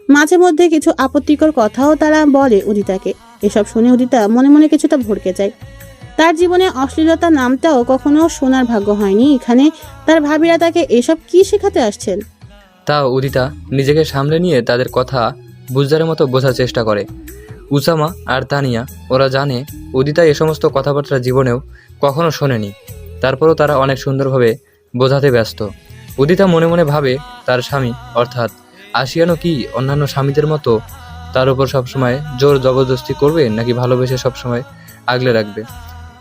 মাঝে মধ্যে কিছু আপত্তিকর কথাও তারা বলে উদিতাকে। এসব শুনে উদিতা মনে মনে কিছুটা ভড়কে যায়। তার জীবনে অশ্লীলতা নামটাও কখনো শোনার ভাগ্য হয়নি। এখানে তার ভাবিরা তাকে এসব কি শেখাতে আসছেন? তাও উদিতা নিজেকে সামলে নিয়ে তাদের কথা বুঝদারের মতো বোঝার চেষ্টা করে। উসামা আর তানিয়া ওরা জানে উদিতা এ সমস্ত কথাবার্তা জীবনেও কখনো শোনেনি, তারপরও তারা অনেক সুন্দরভাবে বোঝাতে ব্যস্ত। উদিতা মনে মনে ভাবে তার স্বামী অর্থাৎ আশিয়ানও কি অন্যান্য স্বামীদের মতো তার উপর সবসময় জোর জবরদস্তি করবে, নাকি ভালোবেসে সবসময় আগলে রাখবে।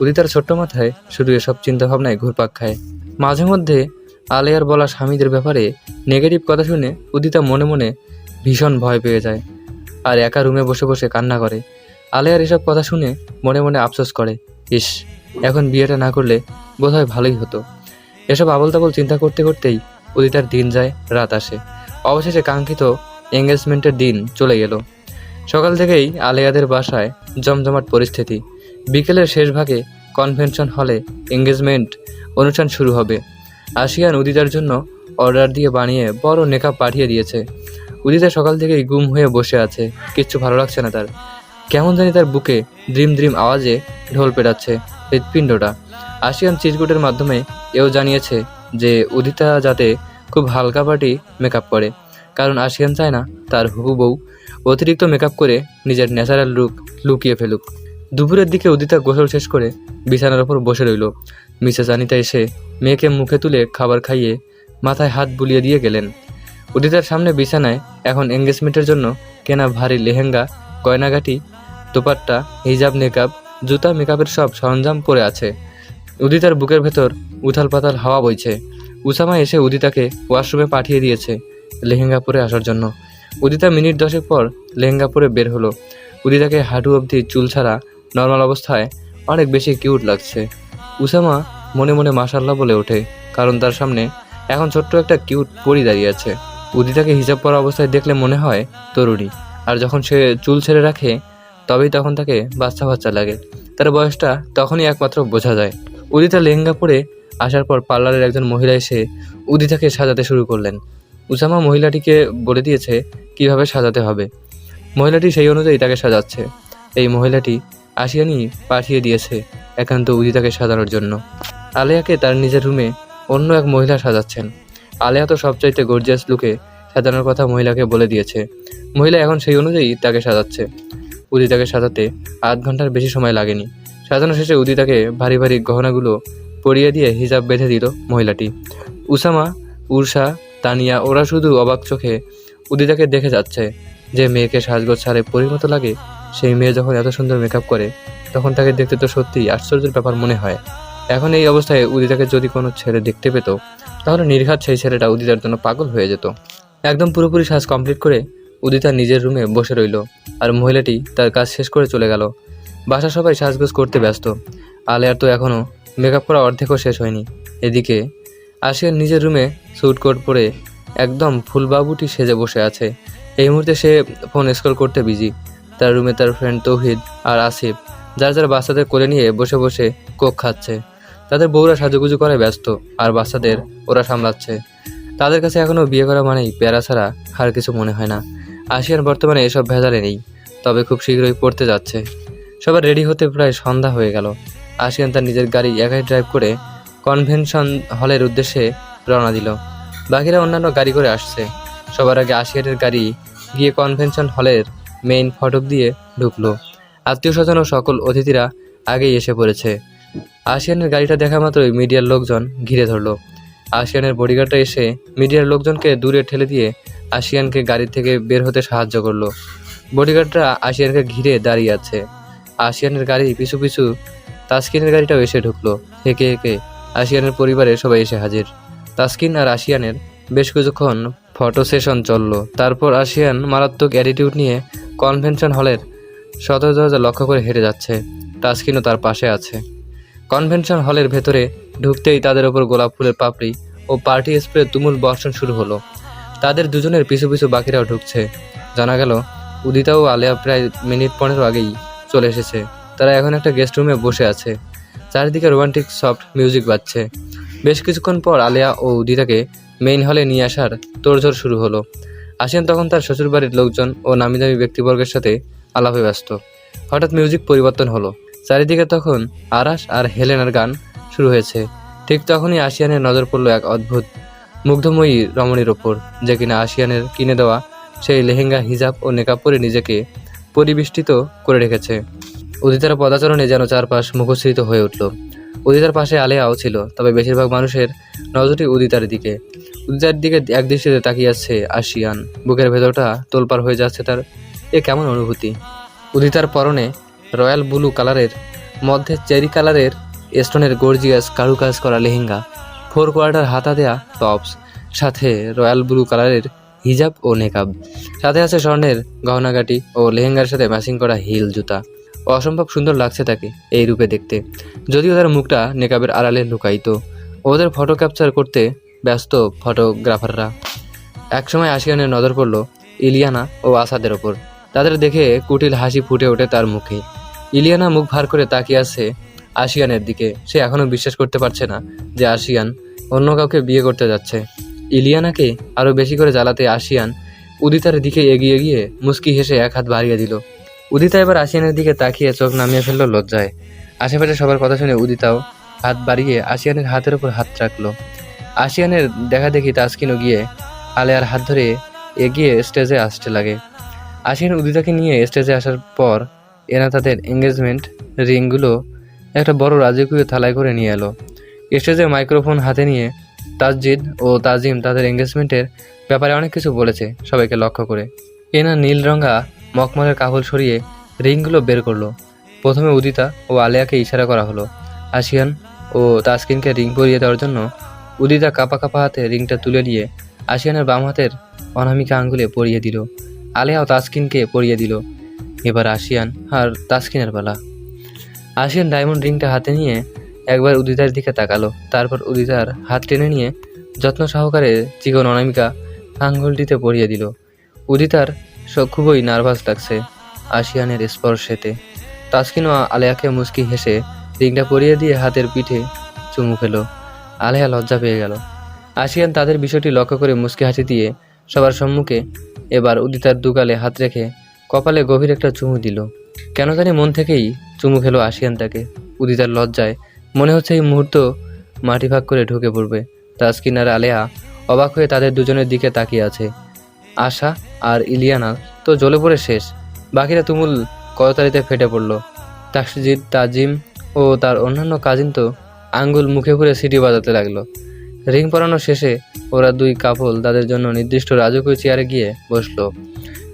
উদিতার ছোট্ট মাথায় শুধু এসব চিন্তাভাবনায় ঘুরপাক খায়। মাঝে মধ্যে আলেয়ার বলা স্বামীদের ব্যাপারে নেগেটিভ কথা শুনে উদিতা মনে মনে ভীষণ ভয় পেয়ে যায় আর একা রুমে বসে বসে কান্না করে। আলেয়ার এসব কথা শুনে মনে মনে আফসোস করে, ইস, এখন বিয়েটা না করলে বোধহয় ভালোই হতো। এসব আবল তাবল চিন্তা করতে করতেই উদিতার দিন যায়, রাত আসে। অবশেষে কাঙ্ক্ষিত এঙ্গেজমেন্টের দিন চলে গেল। সকাল থেকেই আলেয়াদের বাসায় জমজমাট পরিস্থিতি। বিকেলের শেষ ভাগে কনভেনশন হলে এঙ্গেজমেন্ট অনুষ্ঠান শুরু হবে। আশিয়ান উদিতার জন্য অর্ডার দিয়ে বানিয়ে বড় মেকআপ পাঠিয়ে দিয়েছে। উদিতা সকাল থেকেই গুম হয়ে বসে আছে, কিচ্ছু ভালো লাগছে না তার। কেমন জানি তার বুকে দ্রিম দ্রিম আওয়াজে ঢোল পেটাচ্ছে হৃৎপিণ্ডটা। আশিয়ান চিরকুটের মাধ্যমে এও জানিয়েছে যে উদিতা যাতে খুব হালকা পাটি মেকআপ করে, কারণ আশিয়ান চায় না তার হবু বউ অতিরিক্ত মেকআপ করে নিজের ন্যাচারাল লুক লুকিয়ে ফেলুক। দুপুরের দিকে উদিতা গোসল শেষ করে বিছানার ওপর বসে রইল। মিসেস আনিতা এসে মেয়েকে মুখে তুলে খাবার খাইয়ে মাথায় হাত বুলিয়ে দিয়ে গেলেন। উদিতার সামনে বিছানায় এখন এঙ্গেজমেন্টের জন্য কেনা ভারী লেহেঙ্গা, গয়নাগাটি, দোপাট্টা, হিজাব, মেকআপ, জুতা, মেকআপের সব সরঞ্জাম পরে আছে। উদিতার বুকের ভেতর উথাল পাতাল হাওয়া বইছে। উসামা এসে উদিতাকে ওয়াশরুমে পাঠিয়ে দিয়েছে লেহেঙ্গা পরে আসার জন্য। উদিতা মিনিট 10 পর লেহেঙ্গা পরে বের হলো। উদিতাকে হাঁটু অবধি চুল ছাড়া নর্মাল অবস্থায় অনেক বেশি কিউট লাগছে। উসামা মনে মনে মাশাল্লাহ বলে ওঠে, কারণ তার সামনে এখন ছোট্ট একটা কিউট পরি দাঁড়িয়ে আছে। উদিতাকে হিজাব পরা অবস্থায় দেখলে মনে হয় তরুণী, আর যখন সে চুল ছেড়ে রাখে তবেই তখন তাকে বাচ্চা বাচ্চা লাগে। তার বয়সটা তখনই একমাত্র বোঝা যায়। উদিতা লেহেঙ্গা পরে আসার পর পার্লারের একজন মহিলা এসে উদিতাকে সাজাতে শুরু করলেন। উসামা মহিলাটিকে বলে দিয়েছে কিভাবে সাজাতে হবে। মহিলাটি সেই অনুযায়ী তাকে সাজাচ্ছে। এই মহিলাটি আশিয়ানই পাঠিয়ে দিয়েছে একান্ত উদিতাকে সাজানোর জন্য। আলেয়াকে তার নিজের রুমে অন্য এক মহিলা সাজাচ্ছেন। আলেয়া তো সবচাইতে গর্জিয়াস লুকে সাজানোর কথা মহিলাকে বলে দিয়েছে। মহিলা এখন সেই অনুযায়ী তাকে সাজাচ্ছে। উদিতাকে সাজাতে আধ ঘন্টার বেশি সময় লাগেনি। সাজানো শেষে উদিতাকে ভারী ভারী গহনাগুলো পরিয়ে দিয়ে হিজাব বেঁধে দিল মহিলাটি। উসামা, উর্ষা, তানিয়া ওরা শুধু অবাক চোখে উদিতাকে দেখে যাচ্ছে। যে মেয়েকে সাজগোজ ছাড়ে পরিণত লাগে, সেই মেয়ে যখন এত সুন্দর মেকআপ করে তখন তাকে দেখতে তো সত্যিই আশ্চর্যের ব্যাপার মনে হয়। এখন এই অবস্থায় উদিতাকে যদি কোনো ছেলে দেখতে পেত তাহলে নির্ঘাত সেই ছেলেটা উদিতার জন্য পাগল হয়ে যেত। একদম পুরোপুরি সাজ কমপ্লিট করে উদিতা নিজের রুমে বসে রইল, আর মহিলাটি তার কাজ শেষ করে চলে গেল। বাসা সবাই সাজগোজ করতে ব্যস্ত। আলেয়ার তো এখনও মেকআপ করা অর্ধেকও শেষ হয়নি। এদিকে আশিয়ান নিজের রুমে স্যুট কোট পরে একদম ফুলবাবুটি সেজে বসে আছে। এই মুহূর্তে সে ফোন স্ক্রল করতে বিজি। তার রুমে তার ফ্রেন্ড তৌহিদ আর আসিফ যার যার বাচ্চাদের কোলে নিয়ে বসে বসে কোক খাচ্ছে। তাদের বউরা সাজুগুজু করে ব্যস্ত, আর বাচ্চাদের ওরা সামলাচ্ছে। তাদের কাছে এখনও বিয়ে করা মানেই প্যারা ছাড়া আর কিছু মনে হয় না। আশিয়ান বর্তমানে এসব ভেজালে নেই, তবে খুব শীঘ্রই পড়তে যাচ্ছে। সবার রেডি হতে প্রায় সন্ধ্যা হয়ে গেল। আশিয়ান তার নিজের গাড়ি একাই ড্রাইভ করে কনভেনশন হলের উদ্দেশ্যে রওনা দিল। বাকিরা অন্যান্য গাড়ি করে আসছে। সবার আগে আশিয়ানের গাড়ি গিয়ে কনভেনশন হলের মেইন ফটক দিয়ে ঢুকলো। আত্মীয় স্বজন ও সকল অতিথিরা আগেই এসে পড়েছে। আশিয়ানের গাড়িটা দেখা মাত্রই মিডিয়ার লোকজন ঘিরে ধরলো। আশিয়ানের বডিগার্ডটা এসে মিডিয়ার লোকজনকে দূরে ঠেলে দিয়ে আশিয়ানকে গাড়ি থেকে বের হতে সাহায্য করলো। বডিগার্ডরা আশিয়ানকে ঘিরে দাঁড়িয়ে আছে। আশিয়ানের গাড়ি পিছু পিছু তাসকিনের গাড়িটাও এসে ঢুকলো। হেঁকে হেঁকে আশিয়ানের পরিবারের সবাই এসে হাজির। তাসকিন আর আশিয়ানের বেশ কিছুক্ষণ ফটো সেশন চললো। তারপর আশিয়ান মারাত্মক অ্যাটিটিউড নিয়ে কনভেনশন হলের সদর দরজা লক্ষ্য করে হেঁটে যাচ্ছে। তাসকিনও তার পাশে আছে। কনভেনশন হলের ভেতরে ঢুকতেই তাদের ওপর গোলাপ ফুলের পাপড়ি ও পার্টি স্প্রে তুমুল বর্ষণ শুরু হলো। তাদের দুজনের পিছু পিছু বাকিরাও ঢুকছে। জানা গেল উদিতা ও আলেয়া প্রায় মিনিট 15 আগেই চলে এসেছে। তারা এখন একটা গেস্ট রুমে বসে আছে। চারিদিকে রোমান্টিক সফট মিউজিক বাজছে। বেশ কিছুক্ষণ পর আলেয়া ও উদিতাকে মেইন হলে নিয়ে আসার তোড়জোড় শুরু হলো। আশিয়ান তখন তার শ্বশুরবাড়ির লোকজন ও নামিদামি ব্যক্তিবর্গের সাথে আলাপে ব্যস্ত। হঠাৎ মিউজিক পরিবর্তন হলো। চারিদিকে তখন আরাশ আর হেলেনার গান শুরু হয়েছে। ঠিক তখনই আশিয়ানের নজর পড়ল এক অদ্ভুত মুগ্ধময়ী রমণীর ওপর, যে কিনা আশিয়ানের কিনে দেওয়া সেই লেহেঙ্গা, হিজাব ও নেকাব পরে নিজেকে পরিবেষ্টিত করে রেখেছে। উদিতার পদাচরণে যেন চারপাশ মুখশ্রিত হয়ে উঠল। উদিতার পাশে আলেয়াও ছিল, তবে বেশিরভাগ মানুষের নজরটি উদিতার দিকে। উদিতার দিকে একদৃষ্টিতে তাকিয়ে আছে আশিয়ান। বুকের ভেতরটা তোলপাড় হয়ে যাচ্ছে তার। এ কেমন অনুভূতি! উদিতার পরনে রয়্যাল ব্লু কালারের মধ্যে চেরি কালারের স্টোনের গর্জিয়াস কারুকাজ করা লেহেঙ্গা, 4 কোয়ার্টার হাতা দেয়া টপস, সাথে রয়্যাল ব্লু কালারের হিজাব ও নেকাব, সাথে আছে স্বর্ণের গহনাগাটি ও লেহেঙ্গার সাথে ম্যাচিং করা হিল জুতা। অসম্ভব সুন্দর লাগছে তাকে এই রূপে দেখতে, যদিও তার মুখটা নেকাবের আড়ালে লুকায়িত। ওদের ফটো ক্যাপচার করতে ব্যস্ত ফটোগ্রাফাররা। একসময় আশিয়ানের নজর পড়ল ইলিয়ানা ও আসাদের ওপর। তাদের দেখে কুটিল হাসি ফুটে ওঠে তার মুখে। ইলিয়ানা মুখ ভার করে তাকিয়ে আছে আশিয়ানের দিকে। সে এখনো বিশ্বাস করতে পারছে না যে আশিয়ান অন্য কাউকে বিয়ে করতে যাচ্ছে। ইলিয়ানাকে আরও বেশি করে জ্বালাতে আশিয়ান উদিতার দিকে এগিয়ে গিয়ে মুচকি হেসে এক হাত বাড়িয়ে দিল। উদিতা এবার আশিয়ানের দিকে তাকিয়ে চোখ নামিয়ে ফেলল লজ্জায়। আশেপাশে সবার কথা শুনে উদিতাও হাত বাড়িয়ে আশিয়ানের হাতের উপর হাত রাখলো। আশিয়ানের দেখা দেখি তাসকিনও গিয়ে আলেয়ার হাত ধরে এগিয়ে স্টেজে আসতে লাগে। আশিয়ান উদিতাকে নিয়ে স্টেজে আসার পর এরা তাদের এঙ্গেজমেন্ট রিংগুলো একটা বড় রাজকীয় থালায় করে নিয়ে এলো। স্টেজে মাইক্রোফোন হাতে নিয়ে তাসজিদ ও তাজিম তাদের এঙ্গেজমেন্টের ব্যাপারে অনেক কিছু বলেছে সবাইকে লক্ষ্য করে। এনা নীল রঙা মখমলের কাপড় সরিয়ে রিংগুলো বের করলো। প্রথমে উদিতা ও আলেয়াকে ইশারা করা হলো। আশিয়ান ও তাসকিনকে রিং পরিয়ে দেওয়ার জন্য উদিতা কাপা কাপা হাতে রিংটা তুলে নিয়ে আশিয়ানের বাম হাতের অনামিকা আঙ্গুলে পরিয়ে দিল। আলেয়া ও তাসকিনকে পরিয়ে দিল। এবার আশিয়ান আর তাসকিনের পালা। আশিয়ান ডায়মন্ড রিংটা হাতে নিয়ে একবার উদিতার দিকে তাকালো, তারপর উদিতার হাত টেনে নিয়ে যত্ন সহকারে চিকন অনামিকা আঙ্গুলটিতে পরিয়ে দিল। উদিতার খুবই নার্ভাস লাগছে আশিয়ানের স্পর্শেতে। তাসকিন ও আলেয়াকে মুচকি হেসে রিংটা পরিয়ে দিয়ে হাতের পিঠে চুমু খেলো। আলেয়া লজ্জা পেয়ে গেল। আশিয়ান তাদের বিষয়টি লক্ষ্য করে মুচকি হাসি দিয়ে সবার সম্মুখে এবার উদিতার দুগালে হাত রেখে কপালে গভীর একটা চুমু দিল। কেন জানি মন থেকেই চুমু খেলো আশিয়ান তাকে। উদিতার লজ্জায় মনে হচ্ছে এই মুহূর্ত মাটি ভাগ করে ঢুকে পড়বে। তাসকিন আর আলেয়া অবাক হয়ে তাদের দুজনের দিকে তাকিয়ে আছে। আশা আর ইলিয়ানা তো জ্বলে পড়ে শেষ, বাকিরা তুমুল করতালিতে ফেটে পড়ল। তাসজিদ, তাজিম ও তার অন্যান্য কাজিন তো আঙ্গুল মুখে করে সিটি বাজাতে লাগলো। রিং পরানো শেষে ওরা দুই কাপল তাদের জন্য নির্দিষ্ট রাজকীয় চেয়ারে গিয়ে বসলো।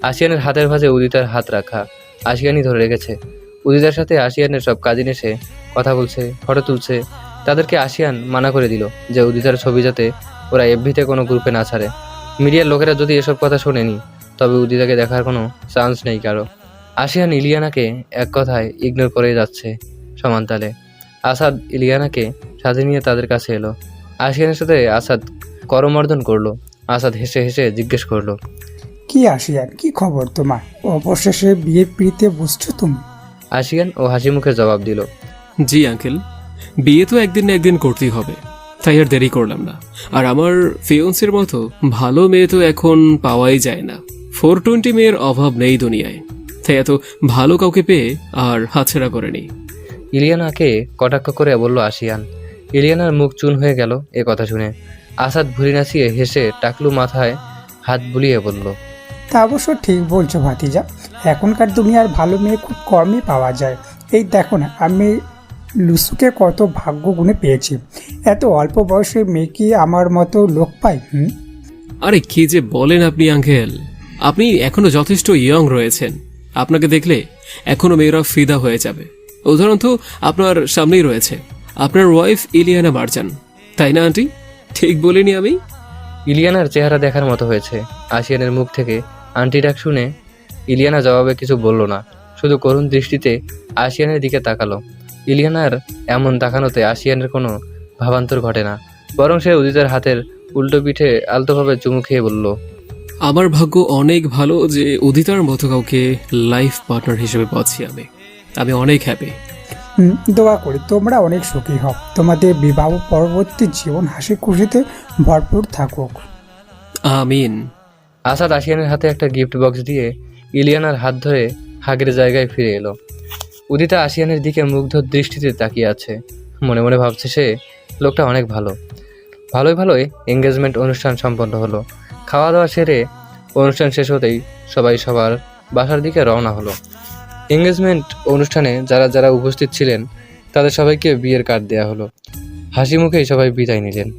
আশিয়ানের হাতের ভাঁজে উদিতার হাত রাখা। আশিয়ানই ধরে রেখেছে। উদিতার সাথে আশিয়ানের সব কাজিন এসে কথা বলছে, ফটো তুলছে। তাদেরকে আশিয়ান মানা করে দিল যে উদিতার ছবি যাতে ওরা এফবিতে কোনো গ্রুপে না ছাড়ে। মিডিয়ার লোকেরা যদি এসব কথা শোনেনি তবে উদিতাকে দেখার কোনো চান্স নেই কারো। আশিয়ান ইলিয়ানাকে এক কথায় ইগনোর করে যাচ্ছে সমানতালে। আসাদ ইলিয়ানাকে সাথে নিয়ে তাদের কাছে এলো। আশিয়ানের সাথে আসাদ করমর্দন করলো। আসাদ হেসে হেসে জিজ্ঞেস করলো, কি আশিয়ান, কি খবর তোমার? অবশেষে বিয়ের পিড়িতে বসছো তুমি? আশিয়ান ও হাসি মুখে জবাব দিল, জি আঙ্কেল, বিয়ে তো একদিন না একদিন করতেই হবে, তাই আর দেরি করলাম না। আর আমার ফিয়ন্সের মতো ভালো মেয়ে তো এখন পাওয়াই যায় না। 420 মেয়ের অভাব নেই দুনিয়ায়, তাই এত ভালো কাউকে পেয়ে আর হাতছাড়া করেনি। ইলিয়ানাকে কটাক্ষ করে বলল আশিয়ান। ইলিয়ানার মুখ চুন হয়ে গেল এ কথা শুনে। আসাদ ভুঁড়ি নাচিয়ে হেসে টাকলু মাথায় হাত বুলিয়ে বলল, তা অবশ্য ঠিক বলছো ভাতিজা, এখনকার দুনিয়ার ভালো মেয়ে খুব কমই পাওয়া যায়। এই দেখো না, আমি লুসুকে কত ভাগ্য গুণে পেয়েছি। এত অল্প বয়সে মেয়ে কি আমার মতো লোক পায়? আরে কি যে বলেন আপনি আঙ্কেল, আপনি এখনো যথেষ্ট ইয়ং রয়েছেন। আপনাকে দেখলে এখনো মেয়েরা ফিদা হয়ে যাবে। উদাহরণ তো আপনার সামনেই রয়েছে, আপনার ওয়াইফ ইলিয়ানা মার্জান, তাই না আন্টি? ঠিক বলিনি আমি? ইলিয়ানার চেহারা দেখার মতো হয়েছে। আশিয়ানের মুখ থেকে আন্টি ডাক শুনে ইলিয়ানা জবাবে কিছু বলল না, শুধু করুণ দৃষ্টিতে আশিয়ানের দিকে তাকালো। ইলিয়ানার এমন তাকানোতে আশিয়ানের কোনো ভাবান্তর ঘটে না, বরং সে উদিতার হাতের উল্টো পিঠে আলতোভাবে চুমু খেয়ে বলল, আমার ভাগ্য অনেক ভালো যে উদিতার মতো কাউকে লাইফ পার্টনার হিসেবে পাচ্ছি। আমি অনেক হ্যাপি। দোয়া করি তোমরা অনেক সুখী হও, তোমাদের বিবাহ পরবর্তী জীবন হাসি খুশিতে ভরপুর থাকুক। আমিন। আসাদ আশিয়ানের হাতে একটা গিফট বক্স দিয়ে ইলিয়ানার হাত ধরে হাগের জায়গায় ফিরে এলো। উদিতা আশিয়ানের দিকে মুগ্ধ দৃষ্টিতে তাকিয়ে আছে। মনে মনে ভাবছে সে লোকটা অনেক ভালো। ভালোই এঙ্গেজমেন্ট অনুষ্ঠান সম্পন্ন হলো। খাওয়া দাওয়া সেরে অনুষ্ঠান শেষ হতেই সবাই সবার বাসার দিকে রওনা হলো। এঙ্গেজমেন্ট অনুষ্ঠানে যারা যারা উপস্থিত ছিলেন তাদের সবাইকে বিয়ের কার্ড দেওয়া হলো। হাসি মুখেই সবাই বিদায় নিলেন।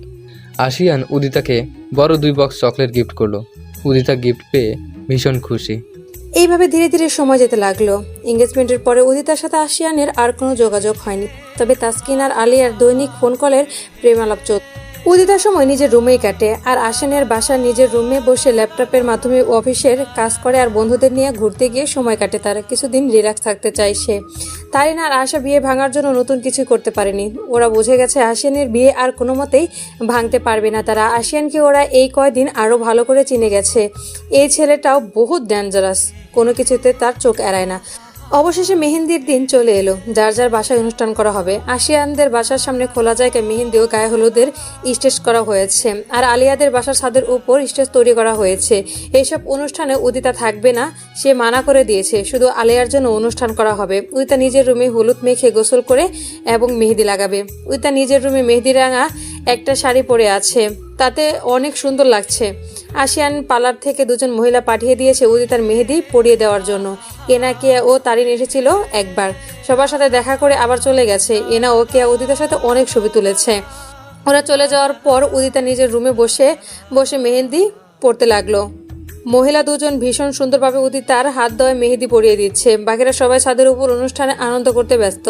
আশিয়ান উদিতাকে বড় 2 বক্স চকলেট গিফট করলো। উদিতা গিফট পেয়ে ভীষণ খুশি। এইভাবে ধীরে ধীরে সময় যেতে লাগলো। এঙ্গেজমেন্টের পরে উদিতার সাথে আশিয়ানের আর কোনো যোগাযোগ হয়নি, তবে তাসকিন আর আলিয়ার দৈনিক ফোন কলের প্রেমালাপ চলত। উদিতার সময় নিজের রুমেই কাটে, আর আশিয়ানের বাসার নিজের রুমে বসে ল্যাপটপের মাধ্যমে অফিসের কাজ করে আর বন্ধুদের নিয়ে ঘুরতে গিয়ে সময় কাটে। তারা কিছুদিন রিল্যাক্স থাকতে চায় সে। তারিন আর আশা বিয়ে ভাঙার জন্য নতুন কিছু করতে পারেনি। ওরা বুঝে গেছে আশিয়ানের বিয়ে আর কোনো মতেই ভাঙতে পারবে না তারা। আশিয়ানকে ওরা এই কয়দিন আরও ভালো করে চিনে গেছে। এই ছেলেটাও বহুত ডেঞ্জারাস, কোনো কিছুতে তার চোখ এড়ায় না। অবশেষে মেহেন্দির দিন চলে এলো। যার যার বাসায় অনুষ্ঠান করা হবে। আশিয়ানদের বাসার সামনে খোলা জায়গায় মেহেন্দি ও গায়ে হলুদের স্টেজ করা হয়েছে, আর আলিয়াদের বাসার ছাদের উপর স্টেজ তৈরি করা হয়েছে। এইসব অনুষ্ঠানে উদিতা থাকবে না, সে মানা করে দিয়েছে। শুধু আলিয়ার জন্য অনুষ্ঠান করা হবে। উদিতা নিজের রুমে হলুদ মেখে গোসল করে এবং মেহেদি লাগাবে। উদিতা নিজের রুমে মেহেদি রাঙা একটা শাড়ি পরে আছে, তাতে অনেক সুন্দর লাগছে। আশিয়ান পার্লার থেকে দুজন মহিলা পাঠিয়ে দিয়েছে উদিতার মেহেদি পরিয়ে দেওয়ার জন্য। এনা, কেয়া ও তারিন এসেছিল একবার, সবার সাথে দেখা করে আবার চলে গেছে। এনা ও কেয়া উদিতার সাথে অনেক ছবি তুলেছে। ওরা চলে যাওয়ার পর উদিতা নিজের রুমে বসে বসে মেহেদি পরতে লাগলো। মহিলা দুজন ভীষণ সুন্দরভাবে উদিতার হাত ধোয় মেহেদি পরিয়ে দিচ্ছে। বাকিরা সবাই ছাদের উপর অনুষ্ঠানে আনন্দ করতে ব্যস্ত।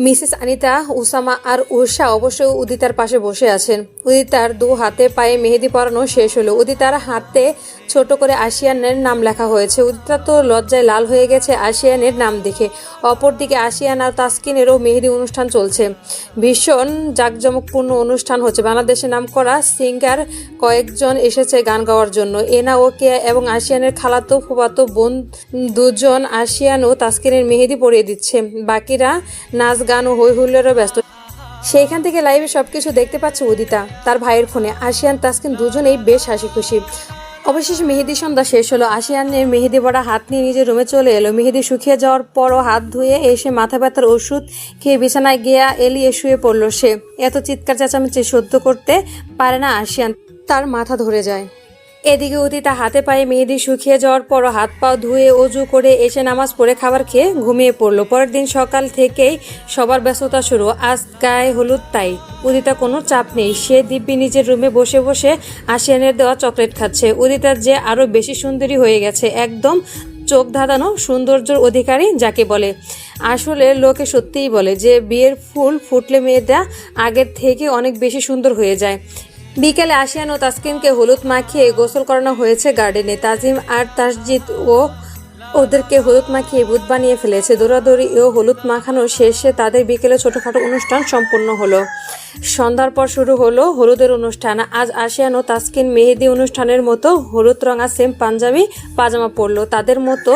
মিসেস আনিতা, উসামা আর উষা অবশ্যই উদিতার পাশে বসে আছেন। উদিতার দু হাতে পায়ে মেহেদি পরানো শেষ হলো। উদিতার হাতে ছোট করে আশিয়ানের নাম লেখা হয়েছে। উদিতা তো লজ্জায় লাল হয়ে গেছে আশিয়ানের নাম দেখে। অপরদিকে আশিয়ান আর তাসকিনেরও মেহেদি অনুষ্ঠান চলছে। ভীষণ জাঁকজমকপূর্ণ অনুষ্ঠান হচ্ছে। বাংলাদেশের নাম করা সিঙ্গার কয়েকজন এসেছে গান গাওয়ার জন্য। এনা ও কেয়া এবং আশিয়ানের খালাতো ফুফাতো বোন দুজন আশিয়ান ও তাসকিনের মেহেদি পরিয়ে দিচ্ছে। বাকিরা নাচ গান ও হই হুল্লোড়ে ব্যস্ত। সেইখান থেকে লাইভে সবকিছু দেখতে পাচ্ছে উদিতা তার ভাইয়ের ফোনে। আশিয়ান তাসকিন দুজনেই বেশ হাসি খুশি। অবশেষে মেহেদি সন্ধ্যা শেষ হলো। আশিয়ানের মেহেদি ভরা হাত নিয়ে নিজের রুমে চলে এলো। মেহেদি শুকিয়ে যাওয়ার পরও হাত ধুয়ে এসে মাথা ব্যথার ওষুধ খেয়ে বিছানায় গিয়ে এলিয়ে শুয়ে পড়লো সে। এত চিৎকার চেঁচামেচি সহ্য করতে পারে না আশিয়ান, তার মাথা ধরে যায়। এদিকে উদিতা হাতে পায়ে মেহেদি শুকিয়ে যাওয়ার পরও হাত পা ধুয়ে অজু করে এসে নামাজ পড়ে খাবার খেয়ে ঘুমিয়ে পড়লো। পরের দিন সকাল থেকেই সবার ব্যস্ততা শুরু। আজ গায়ে হলুদ, তাই উদিতা কোনো চাপ নেই। সে দিব্যি নিজের রুমে বসে বসে আশিয়ানের দেওয়া চকলেট খাচ্ছে। উদিতা যে আরো বেশি সুন্দরী হয়ে গেছে, একদম চোখ ধাঁধানো সৌন্দর্যের অধিকারী যাকে বলে। আসলে লোকে সত্যিই বলে যে বিয়ের ফুল ফুটলে মেয়েটা আগের থেকে অনেক বেশি সুন্দর হয়ে যায়। বিকেলে আশিয়ান ও তাসকিনকে হলুদ মাখিয়ে গোসল করানো হয়েছে গার্ডেনে। তাজিম আর তাসজিদ ও ওদেরকে হলুদ মাখিয়ে ভূত বানিয়ে ফেলেছে। দৌড়াদৌড়ি ও হলুদ মাখানো শেষে তাদের বিকেলে ছোটখাটো অনুষ্ঠান সম্পন্ন হলো। সন্ধ্যার পর শুরু হলো হলুদের অনুষ্ঠান। আজ আশিয়ান ও তাসকিন মেহেদি অনুষ্ঠানের মতো হলুদ রঙা সেম পাঞ্জাবি পাজামা পরলো। তাদের মতো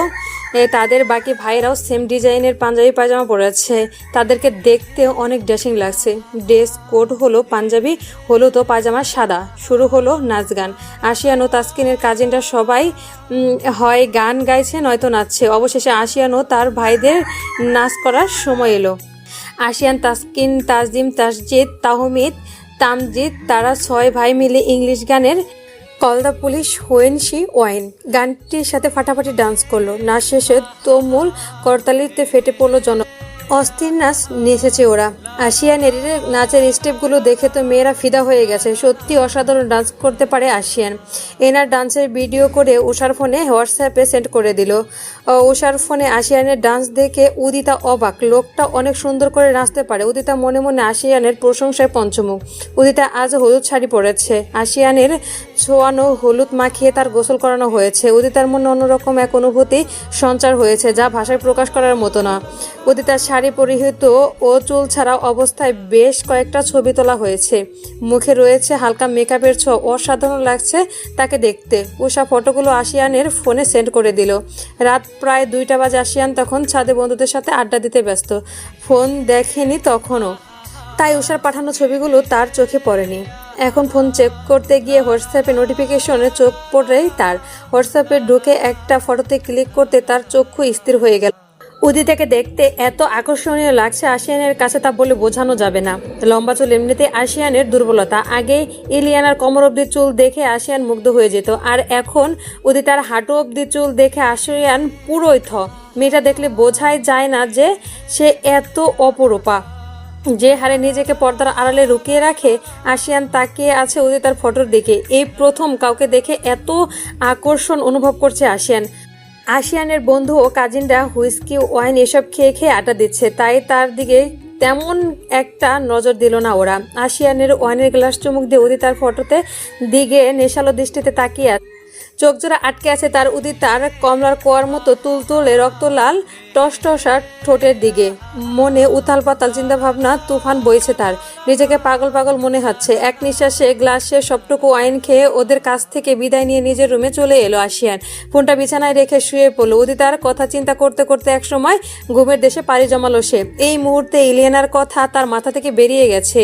তাদের বাকি ভাইরাও সেম ডিজাইনের পাঞ্জাবি পায়জামা পরেছে। তাদেরকে দেখতে অনেক ড্রেসিং লাগছে। ড্রেস কোড হলো পাঞ্জাবি হলুদ ও পায়জামা সাদা। শুরু হলো নাচ গান। আশিয়ান ও তাসকিনের কাজিনরা সবাই হয় গান গাইছে নয়তো নাচছে। অবশেষে আশিয়ান ও তার ভাইদের নাচ করার সময় এলো। আশিয়ান, তাসকিন, তাজিম, তাসজিদ, তাহমিদ, তামজিদ তারা 6 ভাই মিলে ইংলিশ গানের call the police when she wine গানটির সাথে ফাটাফাটি ডান্স করলো। নাচ শেষে তুমুল করতালিতে ফেটে পড়লো জন। অস্থির নাচ নেচেছে ওরা। আশিয়ানের নাচের স্টেপগুলো দেখে তো মেয়েরা ফিদা হয়ে গেছে। সত্যি অসাধারণ ডান্স করতে পারে আশিয়ান। এনার ডান্সের ভিডিও করে উষার ফোনে হোয়াটসঅ্যাপে সেন্ড করে দিল। উষার ফোনে আশিয়ানের ডান্স দেখে উদিতা অবাক। লোকটা অনেক সুন্দর করে নাচতে পারে। উদিতা মনে মনে আশিয়ানের প্রশংসায় পঞ্চমুখ। উদিতা আজ হলুদ শাড়ি পরেছে। আশিয়ানের ছোঁয়ানো হলুদ মাখিয়ে তার গোসল করানো হয়েছে। উদিতার মনে অন্যরকম এক অনুভূতি সঞ্চার হয়েছে, যা ভাষায় প্রকাশ করার মতো না। উদিতার শাড়ি পরিহিত ও চুল ছাড়া অবস্থায় বেশ কয়েকটা ছবি তোলা হয়েছে। মুখে রয়েছে হালকা মেকআপের ছোঁয়া। অসাধারণ লাগছে তাকে দেখতে। উষা ফটোগুলো আশিয়ানের ফোনে সেন্ড করে দিল। রাত প্রায় 2টা বাজে। আশিয়ান তখন ছাদে বন্ধুদের সাথে আড্ডা দিতে ব্যস্ত। ফোন দেখেনি তখনও, তাই উষার পাঠানো ছবিগুলো তার চোখে পড়েনি। এখন ফোন চেক করতে গিয়ে হোয়াটসঅ্যাপে নোটিফিকেশনে চোখ পড়েই তার হোয়াটসঅ্যাপে ঢুকে একটা ফটোতে ক্লিক করতে তার চক্ষু স্থির হয়ে গেল। উদিতাকে দেখতে এত আকর্ষণীয় লাগছে আশিয়ানের কাছে তা বলে বোঝানো যাবে না। লম্বা চুল এমনিতে আশিয়ানের দুর্বলতা। আগে ইলিয়ানার কোমর অবধি চুল দেখে আশিয়ান মুগ্ধ হয়ে যেত, আর এখন উদিতার হাঁটু অবধি চুল দেখে আশিয়ান পুরোই থ। মেয়েটা দেখলে বোঝাই যায় না যে সে এত অপরূপা। যে হারে নিজেকে পর্দার আড়ালে লুকিয়ে রাখে, আশিয়ান তাকিয়ে আছে উদিতার ফটোর দিকে। এই প্রথম কাউকে দেখে এত আকর্ষণ অনুভব করছে আশিয়ান। আশিয়ানের বন্ধু ও কাজিনরা হুইস্কি ওয়াইন এসব খেয়ে খেয়ে আড্ডা দিচ্ছে, তাই তার দিকে তেমন একটা নজর দিল না ওরা। আশিয়ানের ওয়াইনের গ্লাস চুমুক দিয়ে উদিতার ফটোতে দিকে নেশালো দৃষ্টিতে তাকিয়ে চোখ জোড়া আটকে আছে তার উদিতার কমলার কোয়ার মতো তুলতুলে রক্তলাল টসটসা ঠোঁটের দিকে। মনে উথাল পাতাল চিন্তাভাবনা তুফান বইছে তার। নিজেকে পাগল পাগল মনে হচ্ছে। এক নিঃশ্বাসে গ্লাসে সবটুকু ওয়াইন খেয়ে ওদের কাছ থেকে বিদায় নিয়ে নিজের রুমে চলে এলো আশিয়ান। ফোনটা বিছানায় রেখে শুয়ে পড়লো। উদিতার কথা চিন্তা করতে করতে একসময় ঘুমের দেশে পাড়ি জমালো সে। এই মুহূর্তে ইলিয়ানার কথা তার মাথা থেকে বেরিয়ে গেছে।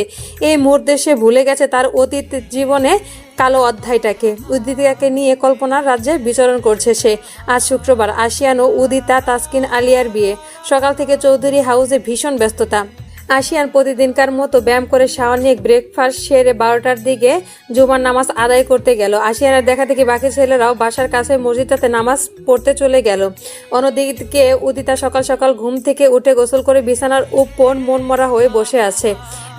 এই মুহূর্তে সে ভুলে গেছে তার অতীত জীবনে কালো অধ্যায়টাকে। উদিতাকে নিয়ে কল্পনার রাজ্যে বিচরণ করছে সে। আজ শুক্রবার, আশিয়ান ও উদিতা, তাসকিন, আলিয়ার বিয়ে। সকাল থেকে চৌধুরী হাউসে ভীষণ ব্যস্ততা। আশিয়ান প্রতিদিনকার মতো ব্যায়াম করে শাওয়ার নিয়ে ব্রেকফাস্ট সেরে 12টার দিকে জুমার নামাজ আদায় করতে গেল। আশিয়ানের দেখা থেকে বাকি ছেলেরাও বাসার কাছে মসজিদটাতে নামাজ পড়তে চলে গেল। অন্যদিকে উদিতা সকাল সকাল ঘুম থেকে উঠে গোসল করে বিছানার উপর মনমরা হয়ে বসে আছে।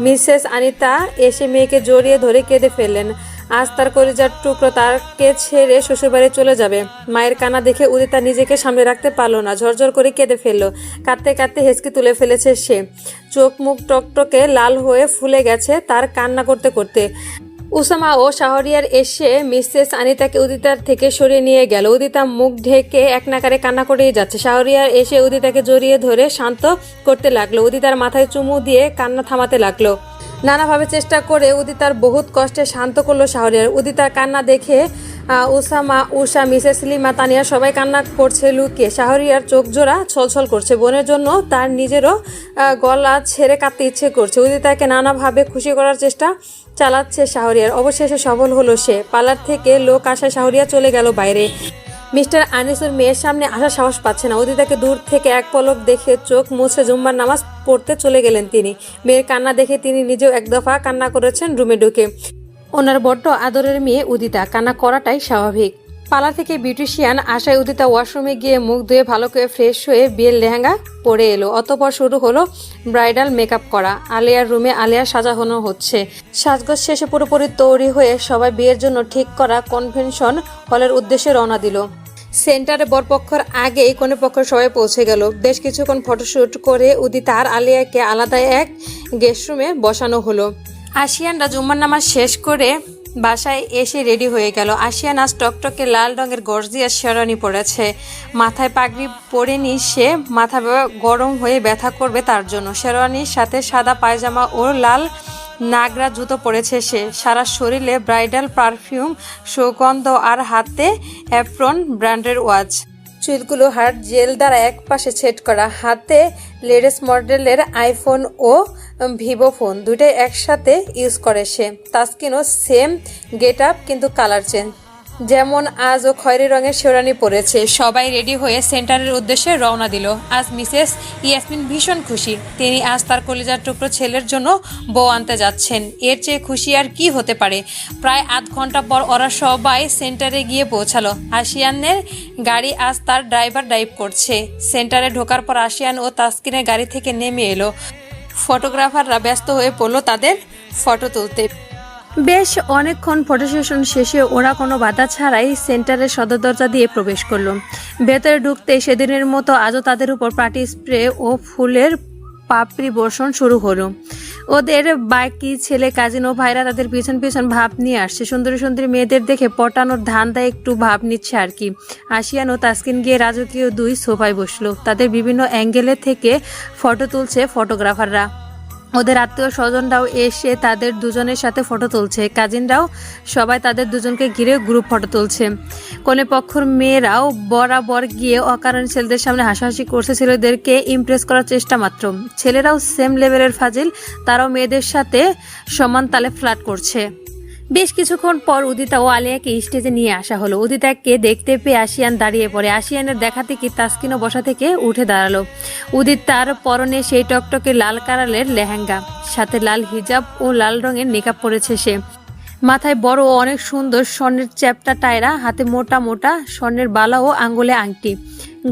মিসেস আনিতা এসে মেয়েকে জড়িয়ে ধরে কেঁদে ফেললেন। আজ তার কলিজার টুকরো তাকে ছেড়ে শ্বশুরবাড়ি চলে যাবে। মায়ের কান্না দেখে উদিতা নিজেকে সামনে রাখতে পারলো না, ঝরঝর করে কেঁদে ফেললো। কাঁদতে কাঁদতে হেঁচকি তুলে ফেলেছে সে। চোখ মুখ টকটকে লাল হয়ে ফুলে গেছে তার কান্না করতে করতে। উসামা ও শাহরিয়ার এসে মিসেস আনিতাকে উদিতার থেকে সরিয়ে নিয়ে গেল। উদিতা মুখ ঢেকে এক নাকারে কান্না করেই যাচ্ছে। শাহরিয়ার এসে উদিতাকে জড়িয়ে ধরে শান্ত করতে লাগলো। উদিতার মাথায় চুমু দিয়ে কান্না থামাতে লাগলো। নানাভাবে চেষ্টা করে উদিতার বহুত কষ্টে শান্ত করলো শাহরিয়ার। উদিতার কান্না দেখে উসামা, উষা, মিসেস লিমা, তানিয়া সবাই কান্না করছে লুকিয়ে। শাহরিয়ার চোখ জোড়া ছলছল করছে। বোনের জন্য তার নিজেরও গলা ছেড়ে কাঁদতে ইচ্ছে করছে। উদিতাকে নানাভাবে খুশি করার চেষ্টা চালাচ্ছে শাহরিয়ার। অবশেষে সফল হলো সে। পার্লার থেকে লোক আসায় শাহরিয়ার চলে গেল বাইরে। মিস্টার আনিসুর মেয়ের সামনে আসার সাহস পাচ্ছে না। উদিতাকে দূর থেকে এক পলক দেখে চোখ মুছে জুম্মার নামাজ পড়তে চলে গেলেন তিনি। মেয়ের কান্না দেখে তিনি নিজেও এক দফা কান্না করেছেন রুমে ঢুকে। ওনার বড্ড আদরের মেয়ে উদিতা, কান্না করাটাই স্বাভাবিক। পার্লার থেকে বিউটিশিয়ান আশায় উদিতা ওয়াশরুমে গিয়ে মুখ ধুয়ে ভালো করে ফ্রেশ হয়ে বিয়ের লেহেঙ্গা পরে এলো। অতঃপর শুরু হলো ব্রাইডাল মেকআপ করা। আলিয়ার রুমে আলিয়ার সাজানো হচ্ছে। সাজগোজ শেষে পুরোপুরি তৈরি হয়ে সবাই বিয়ের জন্য ঠিক করা কনভেনশন হলের উদ্দেশ্যে রওনা দিল। সেন্টারে বরপক্ষর আগেই কনেপক্ষ সবাই পৌঁছে গেল। বেশ কিছুক্ষণ ফটোশ্যুট করে উদিতা আর আলিয়াকে আলাদা এক গেস্ট রুমে বসানো হলো। আশিয়ানরা জুম্মার নামাজ শেষ করে বাসায় এসে রেডি হয়ে গেল। আশিয়ান আজ টকটকে লাল রঙের গর্জিয়াস শেরওয়ানি পরেছে। মাথায় পাগড়ি পরেনি সে, মাথা গরম হয়ে ব্যথা করবে তার জন্য। শেরওয়ানির সাথে সাদা পায়জামা ও লাল নাগরা জুতো পরেছে সে। সারা শরীরে ব্রাইডাল পারফিউম সুগন্ধ আর হাতে অ্যাপ্রন ব্র্যান্ডের ওয়াচ। চুলগুলো হার্ড জেল দ্বারা এক পাশে সেট করা। হাতে লেটেস্ট মডেলের আইফোন ও ভিভো ফোন, দুইটাই একসাথে ইউজ করে সে। তাসকিনও সেম গেট আপ, কিন্তু কালার চেঞ্জ। যেমন আজ ও খয়েরি রঙের শেরওয়ানি পরেছে। সবাই রেডি হয়ে সেন্টারের উদ্দেশ্যে রওনা দিল। আজ মিসেস ইয়াসমিন ভীষণ খুশি। তিনি আজ তার কলিজার টুকরো ছেলের জন্য বউ আনতে যাচ্ছেন। এর চেয়ে খুশি আর কি হতে পারে। প্রায় আধ ঘন্টা পর ওরা সবাই সেন্টারে গিয়ে পৌঁছালো। আশিয়ানের গাড়ি আজ তার ড্রাইভার ড্রাইভ করছে। সেন্টারে ঢোকার পর আশিয়ান ও তাসকিনের গাড়ি থেকে নেমে এলো। ফটোগ্রাফাররা ব্যস্ত হয়ে পড়লো তাদের ফটো তুলতে। বেশ অনেকক্ষণ ফটো সেশন শেষে ওরা কোনো বাধা ছাড়াই সেন্টারের সদর দরজা দিয়ে প্রবেশ করলো। ভেতরে ঢুকতে সেদিনের মতো আজও তাদের উপর পার্টি স্প্রে ও ফুলের পাপড়ি বর্ষণ শুরু হলো। ওদের বাকি ছেলে কাজিন ও ভাইরা তাদের পিছন পিছন ভাব নিয়ে আসছে। সুন্দরী সুন্দরী মেয়েদের দেখে পটানোর ধান্দায় একটু ভাব নিচ্ছে আর কি। আশিয়ান ও তাসকিন গিয়ে রাজকীয় দুই সোফায় বসলো। তাদের বিভিন্ন অ্যাঙ্গেলে থেকে ফটো তুলছে ফটোগ্রাফাররা। ওদের আত্মীয় স্বজনরাও এসে তাদের দুজনের সাথে ফটো তুলছে। কাজিনরাও সবাই তাদের দুজনকে ঘিরে গ্রুপ ফটো তুলছে। কোনে পক্ষর মেয়েরাও বরাবর গিয়ে অকারণ ছেলেদের সামনে হাসাহাসি করছে, ছেলেদেরকে ইমপ্রেস করার চেষ্টা মাত্র। ছেলেরাও সেম লেভেলের ফাজিল, তারাও মেয়েদের সাথে সমান তালে ফ্লার্ট করছে। বেশ কিছুক্ষণ পর উদিতা ও আলিয়াকে স্টেজে নিয়ে আসা হলো। উদিতাকে দেখতে পেয়ে আশিয়ান দাঁড়িয়ে পড়ে। আশিয়ানের দেখা থেকে তাসকিনও বসা থেকে উঠে দাঁড়ালো। উদিতার পরনে সেই টকটকে লাল কালারের লেহেঙ্গা, সাথে লাল হিজাব ও লাল রঙের মেকআপ পরেছে সে। মাথায় বড় ও অনেক সুন্দর স্বর্ণের চ্যাপ্টা টায়রা, হাতে মোটা মোটা স্বর্ণের বালা ও আঙ্গুলে আংটি,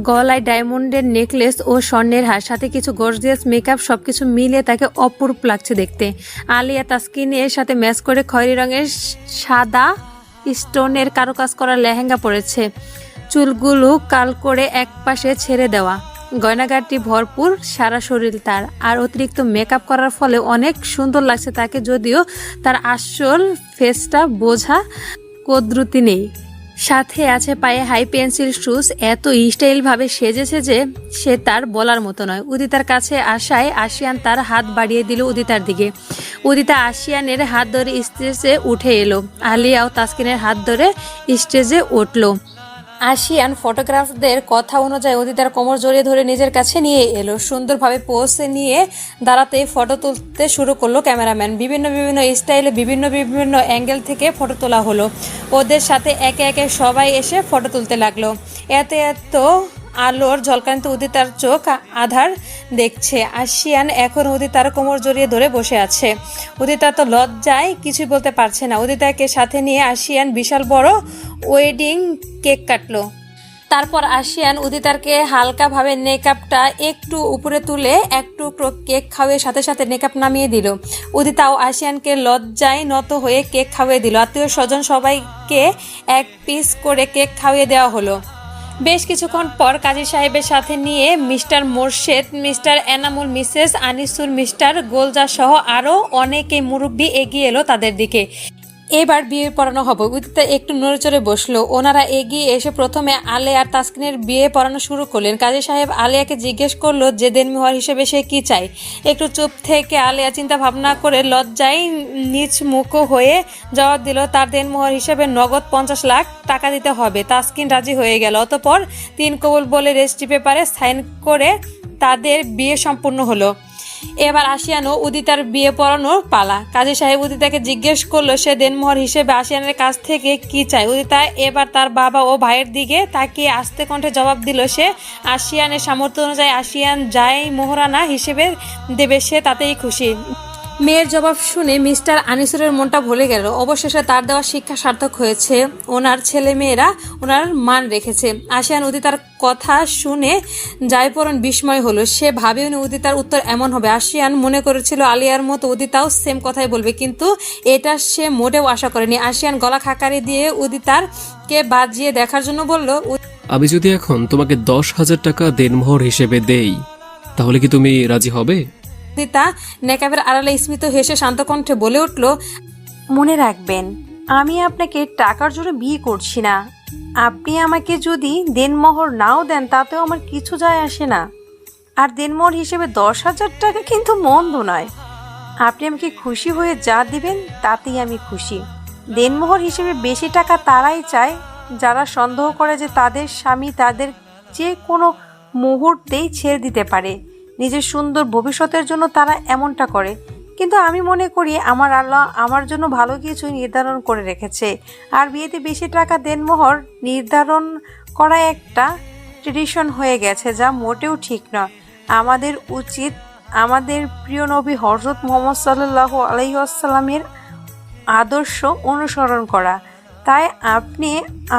গলায় ডায়মন্ডের নেকলেস ও স্বর্ণের হার, সাথে কিছু গর্জিয়াস মেকআপ। সবকিছু মিলে তাকে অপরূপ লাগছে দেখতে। আলিয়া তাসকিনের সাথে ম্যাচ করে খয়েরি রঙের সাদা স্টোনের কারুকাজ করা লেহেঙ্গা পরেছে। চুলগুলো কাল করে এক পাশে ছেড়ে দেওয়া, গয়নাগাটি ভরপুর, সারা শরীর তার, আর অতিরিক্ত মেকআপ করার ফলে অনেক সুন্দর লাগছে তাকে, যদিও তার আসল ফেসটা বোঝা কদরুতি নেই। সাথে আছে পায়ে হাই পেন্সিল শুজ, এত স্টাইলভাবে সেজেছে যে সে তার বলার মতো নয়। উদিতার কাছে আসায় আশিয়ান তার হাত বাড়িয়ে দিল উদিতার দিকে। উদিতা আশিয়ানের হাত ধরে স্টেজে উঠে এলো, আলিয়া ও তাসকিনের হাত ধরে স্টেজে উঠলো। আশিয়ান ফটোগ্রাফারদের কথা অনুযায়ী উদিতার কোমর জড়িয়ে ধরে নিজের কাছে নিয়ে এলো। সুন্দরভাবে পোজ নিয়ে দাঁড়াতেই ফটো তুলতে শুরু করলো ক্যামেরাম্যান। বিভিন্ন স্টাইলে বিভিন্ন অ্যাঙ্গেল থেকে ফটো তোলা হলো। ওদের সাথে একে একে সবাই এসে ফটো তুলতে লাগলো। এত আলোর ঝলকানিতে উদিতার চোখ আধার দেখছে। আশিয়ান এখন উদিতার কোমর জড়িয়ে ধরে বসে আছে। উদিতা তো লজ্জায় কিছুই বলতে পারছে না। উদিতাকে সাথে নিয়ে আশিয়ান বিশাল বড় ওয়েডিং কেক কাটলো। তারপর আশিয়ান উদিতারকে হালকাভাবে মেকআপটা একটু উপরে তুলে এক টুকরো কেক খাওয়িয়ে সাথে সাথে মেকআপ নামিয়ে দিল। উদিতাও আশিয়ানকে লজ্জায় নত হয়ে কেক খাওয়িয়ে দিল। আত্মীয় স্বজন সবাইকে এক পিস করে কেক খাওয়িয়ে দেওয়া হলো। বেশ কিছুক্ষণ পর কাজী সাহেবের সাথে নিয়ে Mr Morshed, Mr Enamul, Mrs Anisul, Mr Golja সহ আরও অনেকে মুরব্বী এগিয়ে এলো তাদের দিকে। এবার বিয়ে পড়ানো হবে। উদিতা একটু নড়েচড়ে বসলো। ওনারা এগিয়ে এসে প্রথমে আলেয়া আর তাসকিনের বিয়ে পড়ানো শুরু করলেন। কাজী সাহেব আলেয়াকে জিজ্ঞেস করলো যে দেনমোহর হিসেবে সে কি চায়। একটু চুপ থেকে আলেয়া চিন্তা ভাবনা করে লজ্জায় নিচ মুখ হয়ে জবাব দিল তার দেনমোহর হিসেবে নগদ 50 লাখ টাকা দিতে হবে। তাসকিন রাজি হয়ে গেল। অতঃপর 3 কবুল বলে রেজিস্ট্রি পেপারে সাইন করে তাদের বিয়ে সম্পূর্ণ হলো। এবার আশিয়ান ও উদিতার বিয়ে পড়ানোর পালা। কাজী সাহেব উদিতাকে জিজ্ঞেস করলো সে দেনমোহর হিসেবে আশিয়ানের কাছ থেকে কি চায়। উদিতা এবার তার বাবা ও ভাইয়ের দিকে তাকিয়ে আস্তে কণ্ঠে জবাব দিল সে আশিয়ানের সামর্থ্য অনুযায়ী আশিয়ান যাই মোহরানা হিসেবে দেবে সে তাতেই খুশি। মেয়ের জবাব শুনে মিস্টার আনিসুরের মনটা ভরে গেল। অবশেষে তার দেওয়া শিক্ষা সার্থক হয়েছে। ওনার ছেলে মেয়েরা ওনার মান রেখেছে। আশিয়ান উদিতার কথা শুনে জয়পরণ বিস্ময় হলো। সে ভাবেওনি উদিতার উত্তর এমন হবে। আশিয়ান মনে করেছিল আলিয়ার মতো উদিতাও সেম কথাই বলবে, কিন্তু এটা সে মোটেও আশা করেনি। আশিয়ান গলা খাকারি দিয়ে উদিতারকে বাজিয়ে দেখার জন্য বলল, আমি যদি এখন তোমাকে 10,000 টাকা দেনমোহর হিসেবে দেই তাহলে কি তুমি রাজি হবে? উদিতা নেকাবের আড়ালে স্মিত হেসে শান্ত কণ্ঠে বলে উঠল, মনে রাখবেন আমি আপনাকে টাকার জন্য বিয়ে করছি না। আপনি আমাকে যদি দেনমোহর নাও দেন তাতেও আমার কিছু যায় আসে না। আর দেনমোহর হিসেবে 10,000 টাকা কিন্তু মন্দ নয়। আপনি আমাকে খুশি হয়ে যা দিবেন তাতেই আমি খুশি। দেনমোহর হিসেবে বেশি টাকা তারাই চায় যারা সন্দেহ করে যে তাদের স্বামী তাদের যে কোনো মুহূর্তেই ছেড়ে দিতে পারে। নিজের সুন্দর ভবিষ্যতের জন্য তারা এমনটা করে। কিন্তু আমি মনে করি আমার আল্লাহ আমার জন্য ভালো কিছু নির্ধারণ করে রেখেছে। আর বিয়েতে বেশি টাকা দেনমোহর নির্ধারণ করা একটা ট্রেডিশন হয়ে গেছে, যা মোটেও ঠিক নয়। আমাদের উচিত আমাদের প্রিয় নবী হযরত মুহাম্মদ সাল্লাল্লাহু আলাইহি ওয়াসাল্লামের আদর্শ অনুসরণ করা। তাই আপনি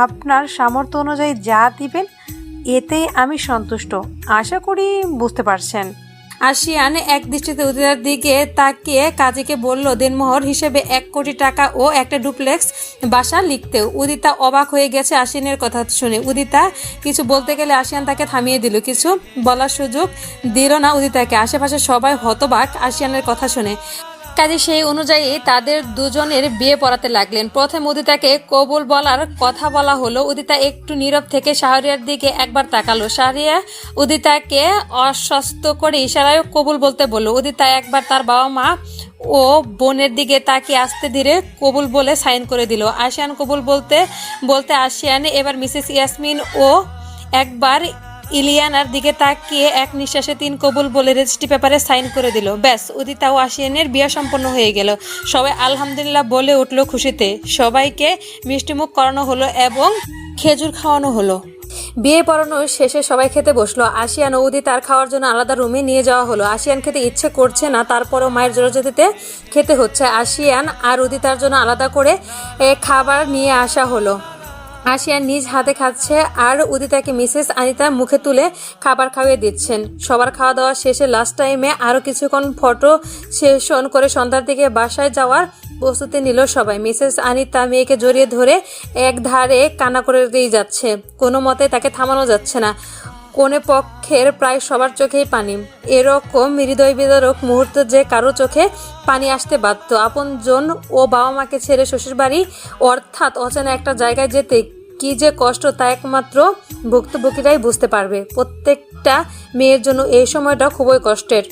আপনার সামর্থ্য অনুযায়ী যা দিবেন এতেই আমি সন্তুষ্ট। আশা করি বুঝতে পারছেন। আশিয়ান এক দৃষ্টিতে উদিতার দিকে তাকিয়ে কাজীকে বলল দেনমোহর হিসেবে 1 কোটি টাকা ও একটা ডুপ্লেক্স বাসা লিখতেও। উদিতা অবাক হয়ে গেছে আশিয়ানের কথা শুনে। উদিতা কিছু বলতে গেলে আশিয়ান তাকে থামিয়ে দিল, কিছু বলার সুযোগ দিল না উদিতাকে। আশেপাশে সবাই হতবাক আশিয়ানের কথা শুনে। কাজে সেই অনুযায়ী তাদের দুজনের বিয়ে পড়াতে লাগলেন। প্রথমে উদিতাকে কবুল বলার কথা বলা হলো। উদিতা একটু নীরব থেকে শাহরিয়ার দিকে একবার তাকালো। শাহরিয়া উদিতাকে অস্বস্ত করে ইশারায় কবুল বলতে বলল। উদিতা একবার তার বাবা মা ও বোনের দিকে তাকিয়ে আস্তে ধীরে কবুল বলে সাইন করে দিল। আশিয়ান কবুল বলতে বলতে আশিয়ান এবার মিসেস ইয়াসমিন ও একবার ইলিয়ানার দিকে তাকিয়ে এক নিঃশ্বাসে 3 কবুল বলে রেজিস্ট্রি পেপারে সাইন করে দিল। ব্যাস, উদিতা ও আশিয়ানের বিয়ে সম্পন্ন হয়ে গেল। সবাই আলহামদুলিল্লাহ বলে উঠল খুশিতে। সবাইকে মিষ্টিমুখ করানো হলো এবং খেজুর খাওয়ানো হলো। বিয়ে পড়ানোর শেষে সবাই খেতে বসলো। আশিয়ান ও উদিতার খাওয়ার জন্য আলাদা রুমে নিয়ে যাওয়া হলো। আশিয়ান খেতে ইচ্ছে করছে না, তারপরও মায়ের জোরাজুরিতে খেতে হচ্ছে। আশিয়ান আর উদিতার জন্য আলাদা করে খাবার নিয়ে আসা হলো। আশিয়ান নিজ হাতে খাচ্ছে আর উদিতাকে মিসেস আনিতা মুখে তুলে খাবার খাইয়ে দিচ্ছেন। সবার খাওয়া দাওয়া শেষে লাস্ট টাইমে আরও কিছুক্ষণ ফটো সেশন করে সন্ধ্যার দিকে বাসায় যাওয়ার প্রস্তুতি নিল সবাই। মিসেস আনিতা মেয়েকে জড়িয়ে ধরে এক ধারে কান্না করে দিয়ে যাচ্ছে। কোনো মতে তাকে থামানো যাচ্ছে না। কোনে পক্ষের প্রায় সবার চোখেই পানি। এরকম হৃদয় বিদারক মুহূর্তে যে কারো চোখে পানি আসতে বাধ্য। আপনজন ও বাবা মাকে ছেড়ে শ্বশুরবাড়ি অর্থাৎ অচেনা একটা জায়গায় যেতে কি যে কষ্ট তা একমাত্র ভুক্তভোগীরাই বুঝতে পারবে। প্রত্যেকটা মেয়ের জন্য এই সময়টা খুবই কষ্টের।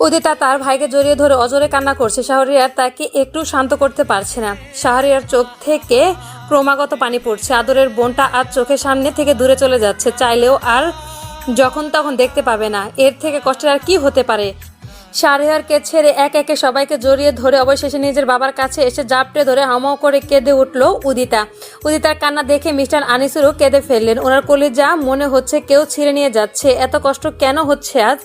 উদিতা তার ভাইকে জড়িয়ে ধরে অজরে কান্না করছে। শাহরিয়ার তাকে একটু শান্ত করতে পারছে না। শাহরিয়ার চোখ থেকে ক্রমাগত পানি পড়ছে। আদরের বোনটা আজ চোখের সামনে থেকে দূরে চলে যাচ্ছে, চাইলেও আর যখন তখন দেখতে পাবে না। এর থেকে কষ্টের আর কি হতে পারে। শাহরিয়ারকে ছেড়ে এক একে সবাইকে জড়িয়ে ধরে অবশেষে নিজের বাবার কাছে এসে জাপটে ধরে হামাও করে কেঁদে উঠল উদিতা। উদিতার কান্না দেখে মিস্টার আনিসুরও কেঁদে ফেললেন। ওনার কলিজা মনে হচ্ছে কেউ ছিঁড়ে নিয়ে যাচ্ছে। এত কষ্ট কেন হচ্ছে আজ?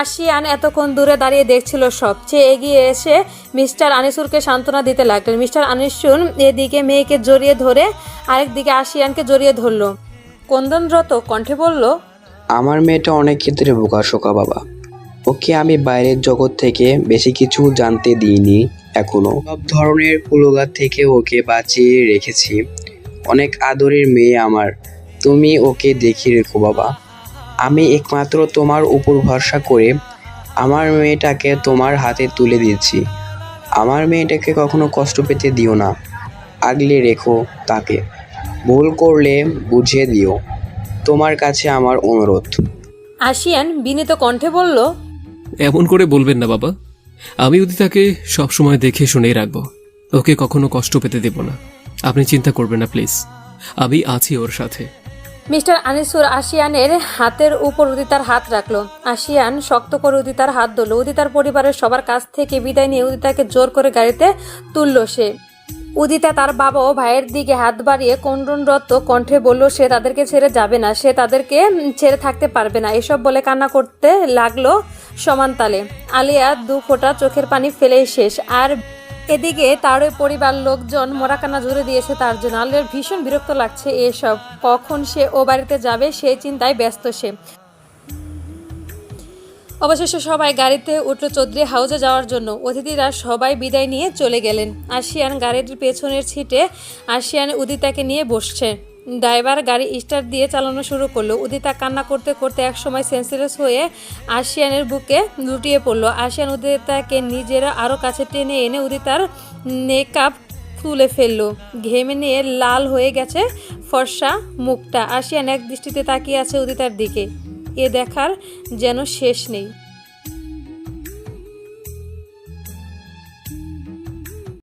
আশিয়ান এতক্ষণ দূরে দাঁড়িয়ে দেখছিল, সবচেয়ে এগিয়ে এসে মিস্টার আনিসুরকে সান্ত্বনা দিতে লাগলেন। মিস্টার আনিসুর এদিকে মেয়েকে জড়িয়ে ধরে আরেকদিকে আশিয়ানকে জড়িয়ে ধরল। ক্রন্দনরত কণ্ঠে বলল, আমার মেয়েটা অনেক ক্ষেত্রে বোকাশোকা বাবা। ওকে আমি বাইরের জগৎ থেকে বেশি কিছু জানতে দিইনি এখনো। সব ধরনের কুলুগার থেকে ওকে বাঁচিয়ে রেখেছি। অনেক আদরের মেয়ে আমার, তুমি ওকে দেখিয়ে রেখো বাবা। আমি একমাত্র তোমার উপর ভরসা করে আমার মেয়েটাকে তোমার হাতে তুলে দিয়েছি। আমার মেয়েটাকে কখনো কষ্ট পেতে দিও না, আগলে রেখো তাকে। ভুল করলে বুঝিয়ে দিও, তোমার কাছে আমার অনুরোধ। আশিয়ান বিনীত কণ্ঠে বলল, এমন করে বলবেন না বাবা। আমি উদিতাকে সবসময় দেখে শুনেই রাখবো। ওকে কখনো কষ্ট পেতে দেব না। আপনি চিন্তা করবেন না প্লিজ, আমি আছি ওর সাথে। মিস্টার আনিসুর আশিয়ানের হাতের উপর উদিতার হাত রাখলো। আশিয়ান শক্ত করে উদিতার হাত ধরল। উদিতার পরিবারের সবার কাছ থেকে বিদায় নিয়ে উদিতাকে জোর করে গাড়িতে তুলল সে। উদিতা তার বাবা ও ভাইয়ের দিকে হাত বাড়িয়ে ক্রন্দনরত কণ্ঠে বলল সে তাদেরকে ছেড়ে যাবে না, সে তাদেরকে ছেড়ে থাকতে পারবে না। এসব বলে কান্না করতে লাগলো সমান তালে। আলিয়া দু ফোঁটা চোখের পানি ফেলেই শেষ। আর এদিকে তার পরিবার লোকজন মোরা কান্না জুড়ে দিয়েছে তার জন্য। আলিয়ার ভীষণ বিরক্ত লাগছে এসব। কখন সে ও বাড়িতে যাবে সেই চিন্তায় ব্যস্ত সে। অবশেষে সবাই গাড়িতে উঠল চৌধুরী হাউসে যাওয়ার জন্য। অতিথিরা সবাই বিদায় নিয়ে চলে গেলেন। আশিয়ান গাড়ির পেছনের সিটে আশিয়ান উদিতাকে নিয়ে বসছে। ড্রাইভার গাড়ি স্টার্ট দিয়ে চালানো শুরু করলো। উদিতা কান্না করতে করতে একসময় সেন্সলেস হয়ে আশিয়ানের বুকে লুটিয়ে পড়লো। আশিয়ান উদিতাকে নিজেরা আরও কাছে টেনে এনে উদিতার মেকআপ তুলে ফেললো। ঘেমে নিয়ে লাল হয়ে গেছে ফর্সা মুখটা। আশিয়ান এক দৃষ্টিতে তাকিয়ে আছে উদিতার দিকে। এ দেখার যেন শেষ নেই।